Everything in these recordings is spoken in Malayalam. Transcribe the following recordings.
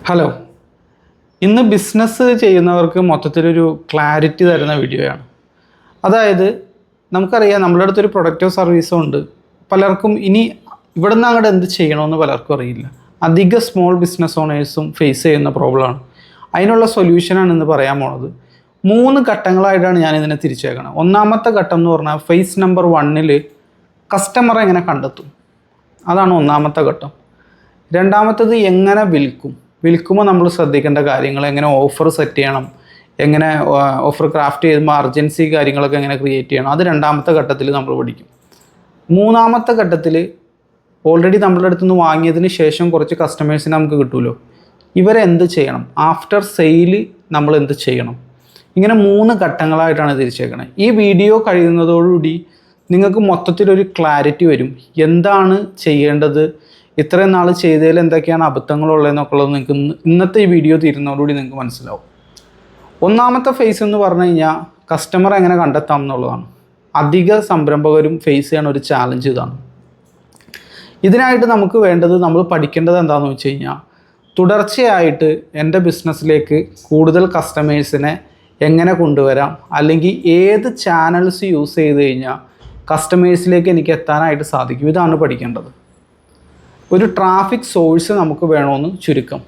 ഹലോ, ഇന്ന് ബിസിനസ് ചെയ്യുന്നവർക്ക് മൊത്തത്തിലൊരു ക്ലാരിറ്റി തരുന്ന വീഡിയോയാണ്. അതായത് നമുക്കറിയാം നമ്മളുടെ അടുത്തൊരു പ്രൊഡക്റ്റോ സർവീസോ ഉണ്ട്. പലർക്കും ഇനി ഇവിടെ നിന്ന് അങ്ങോട്ട് എന്ത് ചെയ്യണമെന്ന് പലർക്കും അറിയില്ല. അധിക സ്മോൾ ബിസിനസ് ഓണേഴ്സും ഫേസ് ചെയ്യുന്ന പ്രോബ്ലമാണ്. അതിനുള്ള സൊല്യൂഷനാണ് ഇന്ന് പറയാൻ പോണത്. 3 ഘട്ടങ്ങളായിട്ടാണ് ഞാനിതിനെ തിരിച്ചേക്കണം. ഒന്നാമത്തെ ഘട്ടം എന്ന് പറഞ്ഞാൽ ഫേസ് നമ്പർ 1 കസ്റ്റമറെ എങ്ങനെ കണ്ടെത്തും, അതാണ് ഒന്നാമത്തെ ഘട്ടം. രണ്ടാമത്തത് എങ്ങനെ വിൽക്കുമ്പോൾ നമ്മൾ ശ്രദ്ധിക്കേണ്ട കാര്യങ്ങൾ, എങ്ങനെ ഓഫർ സെറ്റ് ചെയ്യണം, എങ്ങനെ ഓഫർ ക്രാഫ്റ്റ് ചെയ്യുമ്പോൾ അർജൻസി കാര്യങ്ങളൊക്കെ എങ്ങനെ ക്രിയേറ്റ് ചെയ്യണം, അത് രണ്ടാമത്തെ ഘട്ടത്തിൽ നമ്മൾ പഠിക്കും. മൂന്നാമത്തെ ഘട്ടത്തിൽ ഓൾറെഡി നമ്മളുടെ അടുത്ത് നിന്ന് വാങ്ങിയതിന് ശേഷം കുറച്ച് കസ്റ്റമേഴ്സിനെ നമുക്ക് കിട്ടുമല്ലോ, ഇവരെന്ത് ചെയ്യണം, ആഫ്റ്റർ സെയിൽ നമ്മൾ എന്ത് ചെയ്യണം. ഇങ്ങനെ 3 ഘട്ടങ്ങളായിട്ടാണ് തിരിച്ചേക്കണത്. ഈ വീഡിയോ കഴിയുന്നതോടുകൂടി നിങ്ങൾക്ക് മൊത്തത്തിലൊരു ക്ലാരിറ്റി വരും. എന്താണ് ചെയ്യേണ്ടത്, ഇത്രയും നാൾ ചെയ്തതിൽ എന്തൊക്കെയാണ് അബദ്ധങ്ങളുള്ളതെന്നൊക്കെ ഉള്ളത് നിങ്ങൾക്ക് ഇന്നത്തെ ഈ വീഡിയോ തീരുന്നതോടുകൂടി നിങ്ങൾക്ക് മനസ്സിലാവും. ഒന്നാമത്തെ ഫേസ് എന്ന് പറഞ്ഞു കഴിഞ്ഞാൽ കസ്റ്റമർ എങ്ങനെ കണ്ടെത്താം എന്നുള്ളതാണ്. അധിക സംരംഭകരും ഫേസ് ചെയ്യുന്ന ഒരു ചാലഞ്ച് ഇതാണ്. ഇതിനായിട്ട് നമുക്ക് വേണ്ടത്, നമ്മൾ പഠിക്കേണ്ടത് എന്താണെന്ന് വെച്ച് കഴിഞ്ഞാൽ, തുടർച്ചയായിട്ട് എൻ്റെ ബിസിനസ്സിലേക്ക് കൂടുതൽ കസ്റ്റമേഴ്സിനെ എങ്ങനെ കൊണ്ടുവരാം, അല്ലെങ്കിൽ ഏത് ചാനൽസ് യൂസ് ചെയ്ത് കഴിഞ്ഞാൽ കസ്റ്റമേഴ്സിലേക്ക് എനിക്ക് എത്താനായിട്ട് സാധിക്കും, ഇതാണ് പഠിക്കേണ്ടത്. ഒരു ട്രാഫിക് സോഴ്സ് നമുക്ക് വേണമെന്ന് ചുരുക്കം,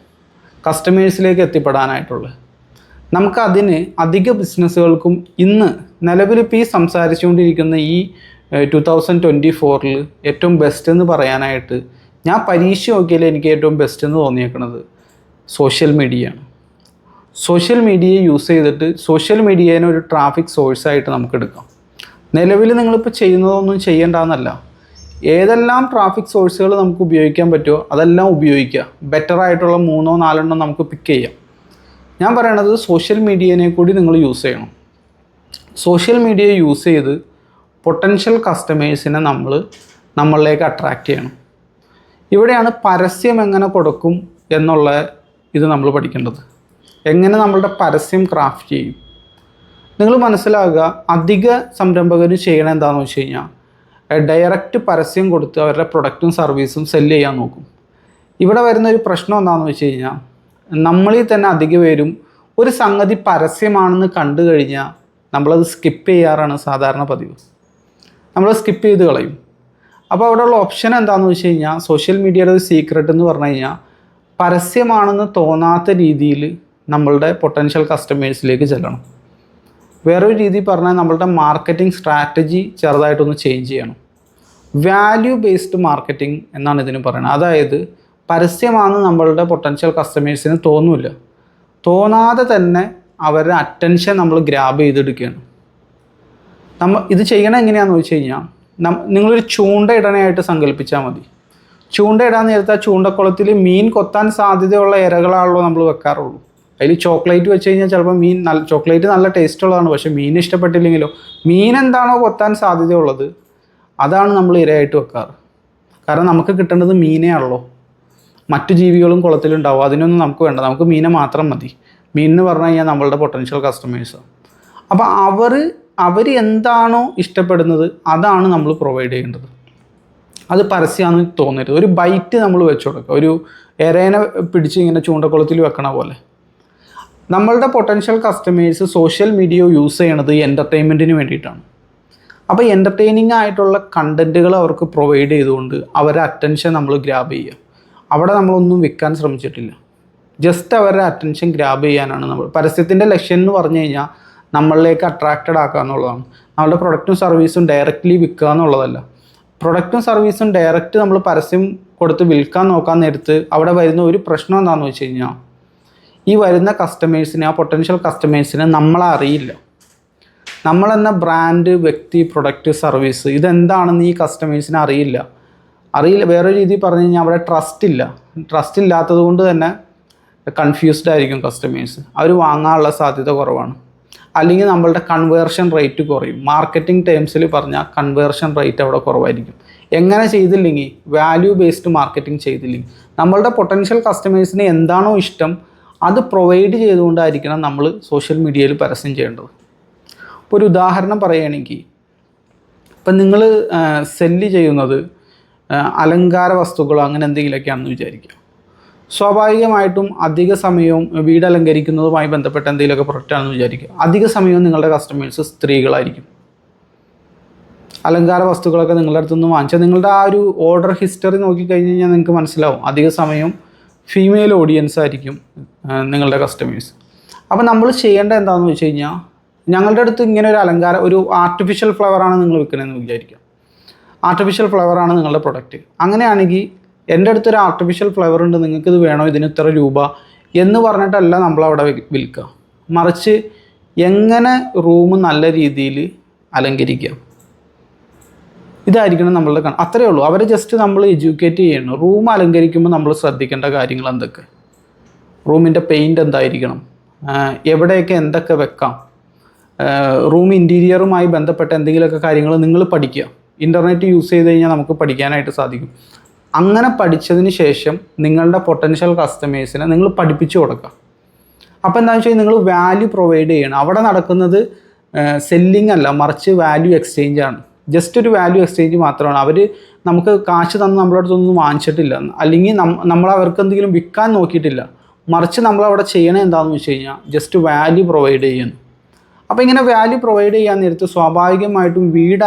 കസ്റ്റമേഴ്സിലേക്ക് എത്തിപ്പെടാനായിട്ടുള്ളത്. നമുക്കതിന് അധിക ബിസിനസ്സുകൾക്കും ഇന്ന് നിലവിലിപ്പോൾ ഈ സംസാരിച്ചുകൊണ്ടിരിക്കുന്ന ഈ 2024 ഏറ്റവും ബെസ്റ്റ് എന്ന് പറയാനായിട്ട്, ഞാൻ പരീക്ഷ നോക്കിയാൽ എനിക്ക് ഏറ്റവും ബെസ്റ്റ് എന്ന് തോന്നിയേക്കുന്നത് സോഷ്യൽ മീഡിയയാണ്. സോഷ്യൽ മീഡിയയെ യൂസ് ചെയ്തിട്ട് സോഷ്യൽ മീഡിയേനെ ഒരു ട്രാഫിക് സോഴ്സായിട്ട് നമുക്ക് എടുക്കാം. നിലവിൽ നിങ്ങളിപ്പോൾ ചെയ്യുന്നതൊന്നും ചെയ്യേണ്ടെന്നല്ല, ഏതെല്ലാം ട്രാഫിക് സോഴ്സുകൾ നമുക്ക് ഉപയോഗിക്കാൻ പറ്റുമോ അതെല്ലാം ഉപയോഗിക്കുക. ബെറ്ററായിട്ടുള്ള 3-4 നമുക്ക് പിക്ക് ചെയ്യാം. ഞാൻ പറയണത് സോഷ്യൽ മീഡിയനെ കൂടി നിങ്ങൾ യൂസ് ചെയ്യണം. സോഷ്യൽ മീഡിയ യൂസ് ചെയ്ത് പൊട്ടൻഷ്യൽ കസ്റ്റമേഴ്സിനെ നമ്മളിലേക്ക് അട്രാക്റ്റ് ചെയ്യണം. ഇവിടെയാണ് പരസ്യം എങ്ങനെ കൊടുക്കും എന്നുള്ള ഇത് നമ്മൾ പഠിക്കേണ്ടത്. എങ്ങനെ നമ്മളുടെ പരസ്യം ക്രാഫ്റ്റ് ചെയ്യും. നിങ്ങൾ മനസ്സിലാക്കുക, അധിക സംരംഭകർ ചെയ്യണത് എന്താണെന്ന് വെച്ച് കഴിഞ്ഞാൽ, ഡയറക്റ്റ് പരസ്യം കൊടുത്ത് അവരുടെ പ്രൊഡക്റ്റും സർവീസും സെല്ല് ചെയ്യാൻ നോക്കും. ഇവിടെ വരുന്ന ഒരു പ്രശ്നം എന്താണെന്ന് വെച്ച് കഴിഞ്ഞാൽ, നമ്മളിൽ തന്നെ അധിക പേരും ഒരു സംഗതി പരസ്യമാണെന്ന് കണ്ടു കഴിഞ്ഞാൽ നമ്മളത് സ്കിപ്പ് ചെയ്യാറാണ് സാധാരണ പതിവ്. നമ്മൾ സ്കിപ്പ് ചെയ്ത് കളയും. അപ്പോൾ അവിടെയുള്ള ഓപ്ഷൻ എന്താണെന്ന് വെച്ച് കഴിഞ്ഞാൽ, സോഷ്യൽ മീഡിയയുടെ ഒരു സീക്രട്ട് എന്ന് പറഞ്ഞു കഴിഞ്ഞാൽ, പരസ്യമാണെന്ന് തോന്നാത്ത രീതിയിൽ നമ്മളുടെ പൊട്ടൻഷ്യൽ കസ്റ്റമേഴ്സിലേക്ക് ചെല്ലണം. വേറൊരു രീതി പറഞ്ഞാൽ, നമ്മളുടെ മാർക്കറ്റിംഗ് സ്ട്രാറ്റജി ചെറുതായിട്ടൊന്ന് ചേഞ്ച് ചെയ്യണം. വാല്യൂ ബേസ്ഡ് മാർക്കറ്റിംഗ് എന്നാണ് ഇതിന് പറയുന്നത്. അതായത് പരസ്യമാണെന്ന് നമ്മളുടെ പൊട്ടൻഷ്യൽ കസ്റ്റമേഴ്സിന് തോന്നില്ല, തോന്നാതെ തന്നെ അവരുടെ അറ്റൻഷൻ നമ്മൾ ഗ്രാബ് ചെയ്തെടുക്കുകയാണ്. ഇത് ചെയ്യണം എങ്ങനെയാണെന്ന് വെച്ച് കഴിഞ്ഞാൽ, നിങ്ങളൊരു ചൂണ്ട ഇടാനായിട്ട് സങ്കല്പിച്ചാൽ മതി. ചൂണ്ട ഇടാൻ നേരത്തെ ആ ചൂണ്ടക്കുളത്തിൽ മീൻ കൊത്താൻ സാധ്യതയുള്ള ഇരകളാണല്ലോ നമ്മൾ വെക്കാറുള്ളൂ. അതിൽ ചോക്ലേറ്റ് വെച്ച് കഴിഞ്ഞാൽ ചിലപ്പോൾ ചോക്ലേറ്റ് നല്ല ടേസ്റ്റ് ഉള്ളതാണ്, പക്ഷേ മീൻ ഇഷ്ടപ്പെട്ടില്ലെങ്കിലോ, മീൻ എന്താണോ കൊത്താൻ സാധ്യതയുള്ളത് അതാണ് നമ്മൾ ഇരയായിട്ട് വെക്കാറ്. കാരണം നമുക്ക് കിട്ടേണ്ടത് മീനേ ആണല്ലോ. മറ്റു ജീവികളും കുളത്തിലുണ്ടാവും, അതിനൊന്നും നമുക്ക് വേണ്ട, നമുക്ക് മീനെ മാത്രം മതി. മീൻ എന്ന് പറഞ്ഞു കഴിഞ്ഞാൽ നമ്മളുടെ പൊട്ടൻഷ്യൽ കസ്റ്റമേഴ്സാണ്. അപ്പോൾ അവർ എന്താണോ ഇഷ്ടപ്പെടുന്നത് അതാണ് നമ്മൾ പ്രൊവൈഡ് ചെയ്യേണ്ടത്. അത് പരസ്യമാണെന്ന് തോന്നരുത്. ഒരു ബൈറ്റ് നമ്മൾ വെച്ച് കൊടുക്കുക, ഒരു ഇരേനെ പിടിച്ച് ഇങ്ങനെ ചൂണ്ടക്കുളത്തിൽ വെക്കണ പോലെ. നമ്മളുടെ potential customers social media use ചെയ്യണത് എൻ്റർടൈൻമെൻറ്റിന് വേണ്ടിയിട്ടാണ്. അപ്പോൾ എൻ്റർടൈനിങ് ആയിട്ടുള്ള കണ്ടൻറ്റുകൾ അവർക്ക് പ്രൊവൈഡ് ചെയ്തുകൊണ്ട് അവരുടെ അറ്റൻഷൻ നമ്മൾ ഗ്രാബ് ചെയ്യുക. അവിടെ നമ്മളൊന്നും വിൽക്കാൻ ശ്രമിച്ചിട്ടില്ല, ജസ്റ്റ് അവരുടെ അറ്റൻഷൻ ഗ്രാബ് ചെയ്യാനാണ് നമ്മൾ. പരസ്യത്തിൻ്റെ ലക്ഷ്യം എന്ന് പറഞ്ഞു കഴിഞ്ഞാൽ നമ്മളിലേക്ക് അട്രാക്റ്റഡ് ആക്കുക എന്നുള്ളതാണ്. നമ്മളുടെ പ്രൊഡക്റ്റും സർവീസും ഡയറക്റ്റ്ലി വിൽക്കുക എന്നുള്ളതല്ല. പ്രൊഡക്റ്റും സർവീസും ഡയറക്റ്റ് നമ്മൾ പരസ്യം കൊടുത്ത് വിൽക്കാൻ നോക്കാൻ നേരത്ത് അവിടെ വരുന്ന ഒരു പ്രശ്നം എന്താണെന്ന് വെച്ച് കഴിഞ്ഞാൽ, ഈ വരുന്ന കസ്റ്റമേഴ്സിനെ, ആ പൊട്ടൻഷ്യൽ കസ്റ്റമേഴ്സിനെ നമ്മളെ അറിയില്ല. നമ്മളെന്ന ബ്രാൻഡ്, വ്യക്തി, പ്രൊഡക്റ്റ്, സർവീസ് ഇതെന്താണെന്ന് ഈ കസ്റ്റമേഴ്സിനെ അറിയില്ല. വേറൊരു രീതി പറഞ്ഞു കഴിഞ്ഞാൽ അവിടെ ട്രസ്റ്റ് ഇല്ലാത്തത് കൊണ്ട് തന്നെ കൺഫ്യൂസ്ഡ് ആയിരിക്കും കസ്റ്റമേഴ്സ്. അവർ വാങ്ങാനുള്ള സാധ്യത കുറവാണ്. അല്ലെങ്കിൽ നമ്മളുടെ കൺവേർഷൻ റേറ്റ് കുറയും. മാർക്കറ്റിംഗ് ടേംസിൽ പറഞ്ഞാൽ കൺവേർഷൻ റേറ്റ് അവിടെ കുറവായിരിക്കും. എങ്ങനെ ചെയ്തില്ലെങ്കിൽ, വാല്യൂ ബേസ്ഡ് മാർക്കറ്റിംഗ് ചെയ്തില്ലെങ്കിൽ, നമ്മളുടെ പൊട്ടൻഷ്യൽ കസ്റ്റമേഴ്സിന് എന്താണോ ഇഷ്ടം അത് പ്രൊവൈഡ് ചെയ്തുകൊണ്ടായിരിക്കണം നമ്മൾ സോഷ്യൽ മീഡിയയിൽ പരസ്യം ചെയ്യേണ്ടത്. ഇപ്പോൾ ഒരു ഉദാഹരണം പറയുകയാണെങ്കിൽ, ഇപ്പം നിങ്ങൾ സെല്ല് ചെയ്യുന്നത് അലങ്കാര വസ്തുക്കളോ അങ്ങനെ എന്തെങ്കിലുമൊക്കെയാണെന്ന് വിചാരിക്കുക. സ്വാഭാവികമായിട്ടും അധിക സമയവും വീട് അലങ്കരിക്കുന്നതുമായി ബന്ധപ്പെട്ട എന്തെങ്കിലുമൊക്കെ പ്രൊഡക്റ്റാണെന്ന് വിചാരിക്കുക. അധിക സമയവും നിങ്ങളുടെ കസ്റ്റമേഴ്സ് സ്ത്രീകളായിരിക്കും. അലങ്കാര വസ്തുക്കളൊക്കെ നിങ്ങളുടെ അടുത്തുനിന്ന് വാങ്ങിച്ചാൽ നിങ്ങളുടെ ആ ഒരു ഓർഡർ ഹിസ്റ്ററി നോക്കിക്കഴിഞ്ഞ് കഴിഞ്ഞാൽ നിങ്ങൾക്ക് മനസ്സിലാവും അധിക സമയം ഫീമെയിൽ ഓഡിയൻസ് ആയിരിക്കും നിങ്ങളുടെ കസ്റ്റമേഴ്സ്. അപ്പോൾ നമ്മൾ ചെയ്യേണ്ട എന്താണെന്ന് വെച്ച് കഴിഞ്ഞാൽ, ഞങ്ങളുടെ അടുത്ത് ഇങ്ങനെ ഒരു ആർട്ടിഫിഷ്യൽ ഫ്ലവറാണ് നിങ്ങൾ വിൽക്കണമെന്ന് വിചാരിക്കാം. ആർട്ടിഫിഷ്യൽ ഫ്ലവറാണ് നിങ്ങളുടെ പ്രൊഡക്റ്റ്. അങ്ങനെയാണെങ്കിൽ എൻ്റെ അടുത്തൊരു ആർട്ടിഫിഷ്യൽ ഫ്ലവർ ഉണ്ട്, നിങ്ങൾക്കിത് വേണോ, ഇതിന് ഇത്ര രൂപ എന്ന് പറഞ്ഞിട്ടല്ല നമ്മളവിടെ വിൽക്കുക. മറിച്ച് എങ്ങനെ റൂം നല്ല രീതിയിൽ അലങ്കരിക്കാം, ഇതായിരിക്കണം നമ്മളുടെ അത്രയേ ഉള്ളൂ. അവരെ ജസ്റ്റ് നമ്മൾ എഡ്യൂക്കേറ്റ് ചെയ്യണം. റൂം അലങ്കരിക്കുമ്പോൾ നമ്മൾ ശ്രദ്ധിക്കേണ്ട കാര്യങ്ങൾ എന്തൊക്കെ, റൂമിൻ്റെ പെയിൻറ്റ് എന്തായിരിക്കണം, എവിടെയൊക്കെ എന്തൊക്കെ വെക്കാം, റൂം ഇൻറ്റീരിയറുമായി ബന്ധപ്പെട്ട എന്തെങ്കിലുമൊക്കെ കാര്യങ്ങൾ നിങ്ങൾ പഠിക്കുക. ഇൻ്റർനെറ്റ് യൂസ് ചെയ്ത് കഴിഞ്ഞാൽ നമുക്ക് പഠിക്കാനായിട്ട് സാധിക്കും. അങ്ങനെ പഠിച്ചതിന് ശേഷം നിങ്ങളുടെ പൊട്ടൻഷ്യൽ കസ്റ്റമേഴ്സിനെ നിങ്ങൾ പഠിപ്പിച്ചു കൊടുക്കുക. അപ്പോൾ എന്താണെന്ന് വെച്ച് കഴിഞ്ഞാൽ നിങ്ങൾ വാല്യൂ പ്രൊവൈഡ് ചെയ്യണം. അവിടെ നടക്കുന്നത് സെല്ലിംഗ് അല്ല, മറിച്ച് വാല്യൂ എക്സ്ചേഞ്ച് ആണ്. ജസ്റ്റ് ഒരു വാല്യൂ എക്സ്ചേഞ്ച് മാത്രമാണ്. അവർ നമുക്ക് കാശ് തന്ന് നമ്മളെ അടുത്തൊന്നും വാങ്ങിച്ചിട്ടില്ല, അല്ലെങ്കിൽ നമ്മൾ അവർക്ക് എന്തെങ്കിലും വിൽക്കാൻ നോക്കിയിട്ടില്ല. മറിച്ച് നമ്മളവിടെ ചെയ്യണത് എന്താണെന്ന് വെച്ച് കഴിഞ്ഞാൽ ജസ്റ്റ് വാല്യൂ പ്രൊവൈഡ് ചെയ്യുന്നു. അപ്പോൾ ഇങ്ങനെ വാല്യൂ പ്രൊവൈഡ് ചെയ്യാൻ നേരത്ത് സ്വാഭാവികമായിട്ടും വീട്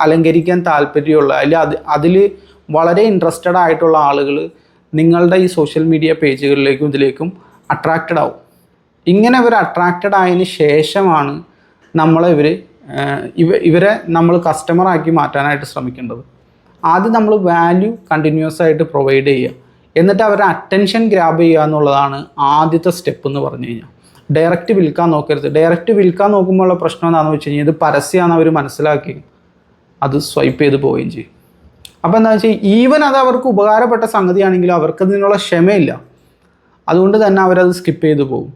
അലങ്കരിക്കാൻ താല്പര്യമുള്ള അല്ലെങ്കിൽ അതിൽ വളരെ ഇൻട്രസ്റ്റഡ് ആയിട്ടുള്ള ആളുകൾ നിങ്ങളുടെ ഈ സോഷ്യൽ മീഡിയ പേജുകളിലേക്കും ഇതിലേക്കും അട്രാക്റ്റഡ് ആവും. ഇങ്ങനെ ഇവർ അട്രാക്റ്റഡ് ആയതിന് ശേഷമാണ് ഇവരെ നമ്മൾ കസ്റ്റമറാക്കി മാറ്റാനായിട്ട് ശ്രമിക്കേണ്ടത്. ആദ്യം നമ്മൾ വാല്യൂ കണ്ടിന്യൂസ് ആയിട്ട് പ്രൊവൈഡ് ചെയ്യുക, എന്നിട്ട് അവരെ അറ്റൻഷൻ ഗ്രാബ് ചെയ്യുക എന്നുള്ളതാണ് ആദ്യത്തെ സ്റ്റെപ്പ് എന്ന് പറഞ്ഞു കഴിഞ്ഞാൽ. ഡയറക്റ്റ് വിൽക്കാൻ നോക്കരുത്. ഡയറക്റ്റ് വിൽക്കാൻ നോക്കുമ്പോഴുള്ള പ്രശ്നം എന്താണെന്ന് വെച്ച് കഴിഞ്ഞാൽ ഇത് പരസ്യമാണ് അവർ മനസ്സിലാക്കി അത് സ്വൈപ്പ് ചെയ്ത് പോവുകയും ചെയ്യും. അപ്പോൾ എന്താണെന്ന് വെച്ചാൽ ഈവൻ അത് അവർക്ക് ഉപകാരപ്പെട്ട സംഗതിയാണെങ്കിലും അവർക്കതിനുള്ള ക്ഷമയില്ല, അതുകൊണ്ട് തന്നെ അവരത് സ്കിപ്പ് ചെയ്ത് പോകും.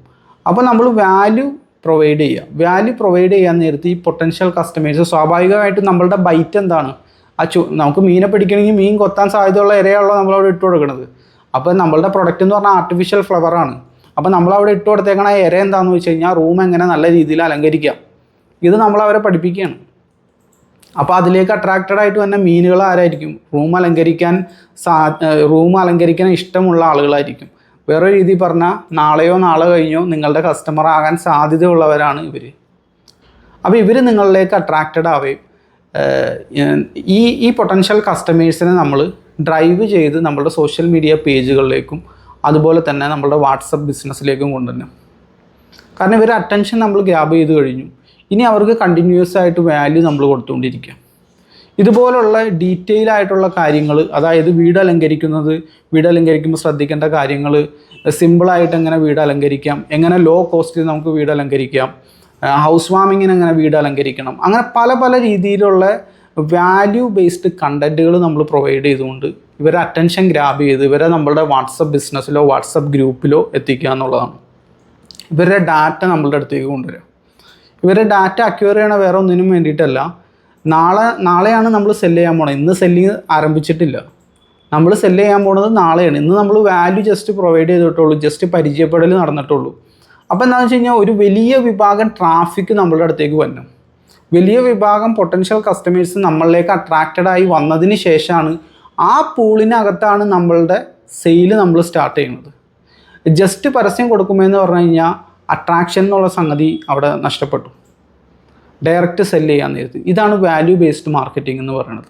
അപ്പോൾ നമ്മൾ വാല്യൂ പ്രൊവൈഡ് ചെയ്യുക. വാല്യൂ പ്രൊവൈഡ് ചെയ്യാൻ നേരത്ത് ഈ പൊട്ടൻഷ്യൽ കസ്റ്റമേഴ്സ് സ്വാഭാവികമായിട്ടും നമ്മളുടെ ബൈറ്റ് എന്താണ്, നമുക്ക് മീനെ പിടിക്കണമെങ്കിൽ മീൻ കൊത്താൻ സാധ്യതയുള്ള ഇരയാണല്ലോ നമ്മളവിടെ ഇട്ട് കൊടുക്കുന്നത്. അപ്പോൾ നമ്മളുടെ പ്രൊഡക്റ്റ് എന്ന് പറഞ്ഞാൽ ആർട്ടിഫിഷ്യൽ ഫ്ലവറാണ്. അപ്പോൾ നമ്മളവിടെ ഇട്ട് കൊടുത്തേക്കണ ഇര എന്താണെന്ന് വെച്ച് കഴിഞ്ഞാൽ റൂം എങ്ങനെ നല്ല രീതിയിൽ അലങ്കരിക്കാം, ഇത് നമ്മളവരെ പഠിപ്പിക്കുകയാണ്. അപ്പോൾ അതിലേക്ക് അട്രാക്റ്റഡ് ആയിട്ട് തന്നെ മീനുകൾ ആരായിരിക്കും, റൂം അലങ്കരിക്കാൻ ഇഷ്ടമുള്ള ആളുകളായിരിക്കും. വേറെ രീതി പറഞ്ഞാൽ നാളെ കഴിഞ്ഞോ നിങ്ങളുടെ കസ്റ്റമർ ആകാൻ സാധ്യതയുള്ളവരാണ് ഇവർ. അപ്പോൾ ഇവർ നിങ്ങളിലേക്ക് അട്രാക്റ്റഡ് ആവുകയും ഈ പൊട്ടൻഷ്യൽ കസ്റ്റമേഴ്സിനെ നമ്മൾ ഡ്രൈവ് ചെയ്ത് നമ്മളുടെ സോഷ്യൽ മീഡിയ പേജുകളിലേക്കും അതുപോലെ തന്നെ നമ്മളുടെ വാട്സപ്പ് ബിസിനസ്സിലേക്കും കൊണ്ടുവരണം. കാരണം ഇവർ അറ്റൻഷൻ നമ്മൾ ഗ്രാബ് ചെയ്ത് കഴിഞ്ഞു. ഇനി അവർക്ക് കണ്ടിന്യൂസ് ആയിട്ട് വാല്യൂ നമ്മൾ കൊടുത്തുകൊണ്ടിരിക്കുക. ഇതുപോലുള്ള ഡീറ്റെയിൽ ആയിട്ടുള്ള കാര്യങ്ങൾ, അതായത് വീട് അലങ്കരിക്കുമ്പോൾ ശ്രദ്ധിക്കേണ്ട കാര്യങ്ങൾ, സിമ്പിളായിട്ട് എങ്ങനെ വീട് അലങ്കരിക്കാം, എങ്ങനെ ലോ കോസ്റ്റിൽ നമുക്ക് വീട് അലങ്കരിക്കാം, ഹൗസ് വാമിങ്ങിന് എങ്ങനെ വീട് അലങ്കരിക്കണം, അങ്ങനെ പല പല രീതിയിലുള്ള വാല്യൂ ബേസ്ഡ് കണ്ടൻറ്റുകൾ നമ്മൾ പ്രൊവൈഡ് ചെയ്തുകൊണ്ട് ഇവരെ അറ്റൻഷൻ ഗ്രാബ് ചെയ്ത് ഇവരെ നമ്മളുടെ വാട്സപ്പ് ബിസിനസ്സിലോ വാട്സപ്പ് ഗ്രൂപ്പിലോ എത്തിക്കുക എന്നുള്ളതാണ്. ഇവരുടെ ഡാറ്റ നമ്മളുടെ അടുത്തേക്ക് കൊണ്ടുവരിക. ഇവരുടെ ഡാറ്റ അക്വയർ ചെയ്യണ വേറെ ഒന്നിനും വേണ്ടിയിട്ടല്ല. നാളെയാണ് നമ്മൾ സെല്ല് ചെയ്യാൻ പോണത്. ഇന്ന് സെല്ലിങ് ആരംഭിച്ചിട്ടില്ല. നമ്മൾ സെല്ല് ചെയ്യാൻ പോണത് നാളെയാണ്. ഇന്ന് നമ്മൾ വാല്യൂ ജസ്റ്റ് പ്രൊവൈഡ് ചെയ്തിട്ടുള്ളൂ, ജസ്റ്റ് പരിചയപ്പെടൽ നടന്നിട്ടുള്ളൂ. അപ്പോൾ എന്താണെന്ന് വെച്ച് കഴിഞ്ഞാൽ ഒരു വലിയ വിഭാഗം ട്രാഫിക് നമ്മളുടെ അടുത്തേക്ക് വരണം. വലിയ വിഭാഗം പൊട്ടൻഷ്യൽ കസ്റ്റമേഴ്സ് നമ്മളിലേക്ക് അട്രാക്റ്റഡ് ആയി വന്നതിന് ശേഷമാണ് ആ പൂളിനകത്താണ് നമ്മളുടെ സെയില് നമ്മൾ സ്റ്റാർട്ട് ചെയ്യുന്നത്. ജസ്റ്റ് പരസ്യം കൊടുക്കുമെന്ന് പറഞ്ഞു കഴിഞ്ഞാൽ അട്രാക്ഷൻ എന്നുള്ള സംഗതി അവിടെ നഷ്ടപ്പെട്ടു. ഡയറക്റ്റ് സെല്ല് ചെയ്യാൻ നേരത്ത് ഇതാണ് വാല്യൂ ബേസ്ഡ് മാർക്കറ്റിംഗ് എന്ന് പറയുന്നത്.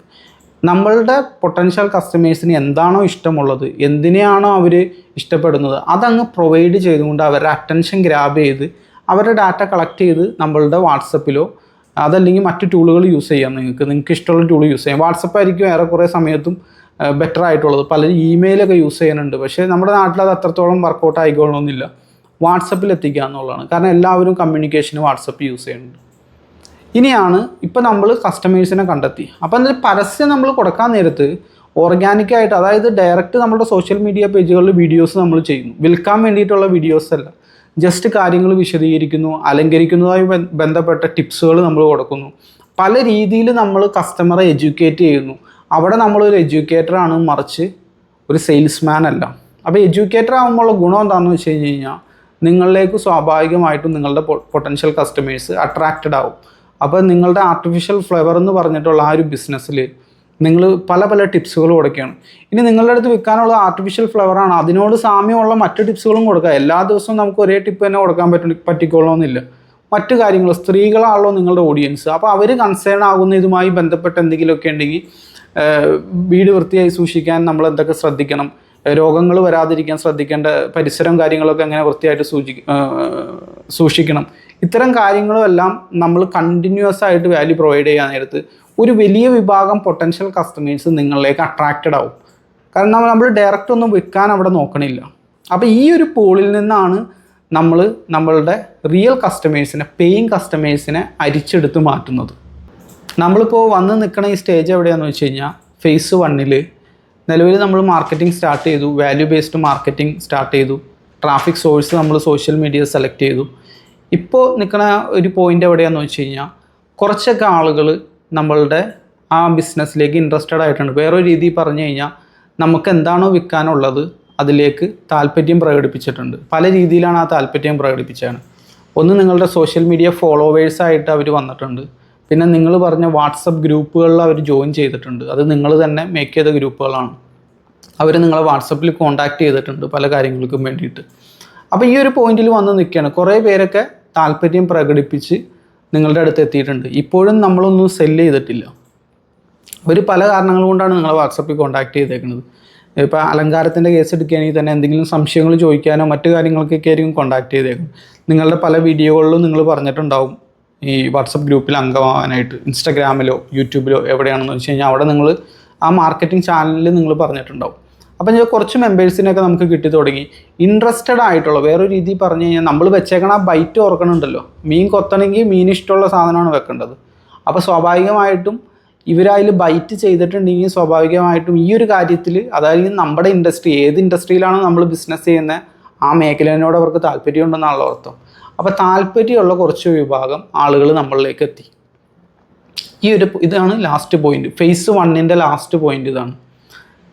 നമ്മളുടെ പൊട്ടൻഷ്യൽ കസ്റ്റമേഴ്സിന് എന്താണോ ഇഷ്ടമുള്ളത്, എന്തിനെയാണോ അവർ ഇഷ്ടപ്പെടുന്നത്, അതങ്ങ് പ്രൊവൈഡ് ചെയ്തുകൊണ്ട് അവരുടെ അറ്റൻഷൻ ഗ്രാബ് ചെയ്ത് അവരുടെ ഡാറ്റ കളക്ട് ചെയ്ത് നമ്മളുടെ വാട്സപ്പിലോ അതല്ലെങ്കിൽ മറ്റു ടൂളുകൾ യൂസ് ചെയ്യാം. നിങ്ങൾക്ക് ഇഷ്ടമുള്ള ടൂൾ യൂസ് ചെയ്യാം. വാട്സപ്പായിരിക്കും ഏറെക്കുറെ സമയത്തും ബെറ്റർ ആയിട്ടുള്ളത്. പലരും ഇമെയിലൊക്കെ യൂസ് ചെയ്യുന്നുണ്ട്, പക്ഷേ നമ്മുടെ നാട്ടിൽ അത് അത്രത്തോളം വർക്കൗട്ട് ആയിക്കൊള്ളണമെന്നില്ല. വാട്സപ്പിൽ എത്തിക്കുക എന്നുള്ളതാണ്. കാരണം എല്ലാവരും കമ്മ്യൂണിക്കേഷന് വാട്സപ്പ് യൂസ് ചെയ്യുന്നുണ്ട്. ഇനിയാണ് ഇപ്പം നമ്മൾ കസ്റ്റമേഴ്സിനെ കണ്ടെത്തി. അപ്പോൾ അതിൽ പരസ്യം നമ്മൾ കൊടുക്കാൻ നേരത്ത് ഓർഗാനിക്കായിട്ട്, അതായത് ഡയറക്റ്റ് നമ്മുടെ സോഷ്യൽ മീഡിയ പേജുകളിൽ വീഡിയോസ് നമ്മൾ ചെയ്യുന്നു. വിൽക്കാൻ വേണ്ടിയിട്ടുള്ള വീഡിയോസ് അല്ല, ജസ്റ്റ് കാര്യങ്ങൾ വിശദീകരിക്കുന്നു, അലങ്കരിക്കുന്നതുമായി ബന്ധപ്പെട്ട ടിപ്സുകൾ നമ്മൾ കൊടുക്കുന്നു. പല രീതിയിൽ നമ്മൾ കസ്റ്റമറെ എഡ്യൂക്കേറ്റ് ചെയ്യുന്നു. അവിടെ നമ്മളൊരു എഡ്യൂക്കേറ്ററാണ്, മറിച്ച് ഒരു സെയിൽസ്മാൻ അല്ല. അപ്പോൾ എഡ്യൂക്കേറ്റർ ആകുമ്പോഴുള്ള ഗുണം എന്താണെന്ന് വെച്ച് കഴിഞ്ഞാൽ നിങ്ങളിലേക്ക് സ്വാഭാവികമായിട്ടും നിങ്ങളുടെ പൊട്ടൻഷ്യൽ കസ്റ്റമേഴ്സ് അട്രാക്റ്റഡ് ആവും. അപ്പോൾ നിങ്ങളുടെ ആർട്ടിഫിഷ്യൽ ഫ്ലവർ എന്ന് പറഞ്ഞിട്ടുള്ള ആ ഒരു ബിസിനസ്സിൽ നിങ്ങൾ പല പല ടിപ്സുകൾ കൊടുക്കുകയാണ്. ഇനി നിങ്ങളുടെ അടുത്ത് വിൽക്കാനുള്ള ആർട്ടിഫിഷ്യൽ ഫ്ലവറാണ്, അതിനോട് സാമ്യമുള്ള മറ്റ് ടിപ്സുകളും കൊടുക്കുക. എല്ലാ ദിവസവും നമുക്ക് ഒരേ ടിപ്പ് തന്നെ കൊടുക്കാൻ പറ്റിക്കൊള്ളണമെന്നില്ല. മറ്റു കാര്യങ്ങൾ, സ്ത്രീകളാണല്ലോ നിങ്ങളുടെ ഓഡിയൻസ്, അപ്പോൾ അവർ കൺസേൺ ആകുന്ന ഇതുമായി ബന്ധപ്പെട്ട് എന്തെങ്കിലുമൊക്കെ ഉണ്ടെങ്കിൽ വീട് വൃത്തിയായി സൂക്ഷിക്കാൻ നമ്മൾ എന്തൊക്കെ ശ്രദ്ധിക്കണം, രോഗങ്ങൾ വരാതിരിക്കാൻ ശ്രദ്ധിക്കേണ്ട പരിസരം കാര്യങ്ങളൊക്കെ എങ്ങനെ വൃത്തിയായിട്ട് സൂക്ഷിക്കണം, ഇത്തരം കാര്യങ്ങളുമെല്ലാം നമ്മൾ കണ്ടിന്യൂസ് ആയിട്ട് വാല്യൂ പ്രൊവൈഡ് ചെയ്യാൻ നേരത്ത് ഒരു വലിയ വിഭാഗം പൊട്ടൻഷ്യൽ കസ്റ്റമേഴ്സ് നിങ്ങളിലേക്ക് അട്രാക്റ്റഡ് ആവും. കാരണം നമ്മൾ ഡയറക്റ്റ് ഒന്നും വിൽക്കാൻ അവിടെ നോക്കണില്ല. അപ്പോൾ ഈ ഒരു പൂളിൽ നിന്നാണ് നമ്മൾ നമ്മളുടെ റിയൽ കസ്റ്റമേഴ്സിനെ, പേയിങ് കസ്റ്റമേഴ്സിനെ അരിച്ചെടുത്ത് മാറ്റുന്നത്. നമ്മളിപ്പോൾ വന്ന് നിൽക്കുന്ന ഈ സ്റ്റേജ് എവിടെയാണെന്ന് വെച്ച് കഴിഞ്ഞാൽ ഫേസ് 1 നിലവിൽ നമ്മൾ മാർക്കറ്റിംഗ് സ്റ്റാർട്ട് ചെയ്തു, വാല്യൂ ബേസ്ഡ് മാർക്കറ്റിംഗ് സ്റ്റാർട്ട് ചെയ്തു, ട്രാഫിക് സോഴ്സ് നമ്മൾ സോഷ്യൽ മീഡിയ സെലക്ട് ചെയ്തു. ഇപ്പോൾ നിൽക്കുന്ന ഒരു പോയിൻ്റ് എവിടെയാണെന്ന് വെച്ച് കഴിഞ്ഞാൽ കുറച്ചൊക്കെ ആളുകൾ നമ്മളുടെ ആ ബിസിനസ്സിലേക്ക് ഇൻട്രസ്റ്റഡ് ആയിട്ടുണ്ട്. വേറൊരു രീതിയിൽ പറഞ്ഞു കഴിഞ്ഞാൽ നമുക്ക് എന്താണോ വിൽക്കാനുള്ളത് അതിലേക്ക് താല്പര്യം പ്രകടിപ്പിച്ചിട്ടുണ്ട്. പല രീതിയിലാണ് ആ താല്പര്യം പ്രകടിപ്പിച്ചത്. ഒന്ന്, നിങ്ങളുടെ സോഷ്യൽ മീഡിയ ഫോളോവേഴ്സായിട്ട് അവർ വന്നിട്ടുണ്ട്. പിന്നെ നിങ്ങൾ പറഞ്ഞ വാട്സപ്പ് ഗ്രൂപ്പുകളിൽ അവർ ജോയിൻ ചെയ്തിട്ടുണ്ട്. അത് നിങ്ങൾ തന്നെ മേക്ക് ചെയ്ത ഗ്രൂപ്പുകളാണ്. അവർ നിങ്ങളെ വാട്സപ്പിൽ കോൺടാക്റ്റ് ചെയ്തിട്ടുണ്ട് പല കാര്യങ്ങൾക്കും വേണ്ടിയിട്ട്. അപ്പോൾ ഈ ഒരു പോയിന്റിൽ വന്ന് നിൽക്കുകയാണ്. കുറേ പേരൊക്കെ താല്പര്യം പ്രകടിപ്പിച്ച് നിങ്ങളുടെ അടുത്ത് എത്തിയിട്ടുണ്ട്. ഇപ്പോഴും നമ്മളൊന്നും സെല്ല് ചെയ്തിട്ടില്ല. ഒരു പല കാരണങ്ങൾ കൊണ്ടാണ് നിങ്ങളെ വാട്സപ്പിൽ കോൺടാക്റ്റ് ചെയ്തേക്കുന്നത്. ഇപ്പോൾ അലങ്കാരത്തിൻ്റെ കേസ് എടുക്കുകയാണെങ്കിൽ തന്നെ എന്തെങ്കിലും സംശയങ്ങൾ ചോദിക്കാനോ മറ്റു കാര്യങ്ങൾക്കൊക്കെ ആയിരിക്കും കോൺടാക്റ്റ് ചെയ്തേക്കുന്നത്. നിങ്ങളുടെ പല വീഡിയോകളിലും നിങ്ങൾ പറഞ്ഞിട്ടുണ്ടാവും ഈ വാട്സപ്പ് ഗ്രൂപ്പിൽ അംഗമാവാനായിട്ട്. ഇൻസ്റ്റാഗ്രാമിലോ യൂട്യൂബിലോ എവിടെയാണെന്ന് വെച്ച് കഴിഞ്ഞാൽ അവിടെ നിങ്ങൾ ആ മാർക്കറ്റിംഗ് ചാനലിൽ നിങ്ങൾ പറഞ്ഞിട്ടുണ്ടാവും. അപ്പം ഞാൻ കുറച്ച് മെമ്പേഴ്സിനൊക്കെ നമുക്ക് കിട്ടി തുടങ്ങി. ഇൻട്രസ്റ്റഡ് ആയിട്ടുള്ള, വേറൊരു രീതിയിൽ പറഞ്ഞു കഴിഞ്ഞാൽ നമ്മൾ വെച്ചേക്കണ ആ ബൈറ്റ് ഓർക്കണുണ്ടല്ലോ, മീൻ കൊത്തണമെങ്കിൽ മീൻ ഇഷ്ടമുള്ള സാധനമാണ് വെക്കേണ്ടത്. അപ്പോൾ സ്വാഭാവികമായിട്ടും ഇവരതിൽ ബൈറ്റ് ചെയ്തിട്ടുണ്ടെങ്കിൽ സ്വാഭാവികമായിട്ടും ഈ ഒരു കാര്യത്തിൽ, അതായത് നമ്മുടെ ഇൻഡസ്ട്രി, ഏത് ഇൻഡസ്ട്രിയിലാണോ നമ്മൾ ബിസിനസ് ചെയ്യുന്നത് ആ മേഖലയോട് അവർക്ക് താല്പര്യമുണ്ടെന്നാണല്ലോ അർത്ഥം. അപ്പോൾ താല്പര്യമുള്ള കുറച്ച് വിഭാഗം ആളുകൾ നമ്മളിലേക്ക് എത്തി. ഇതാണ് last point. Phase 1 last point ഇതാണ്.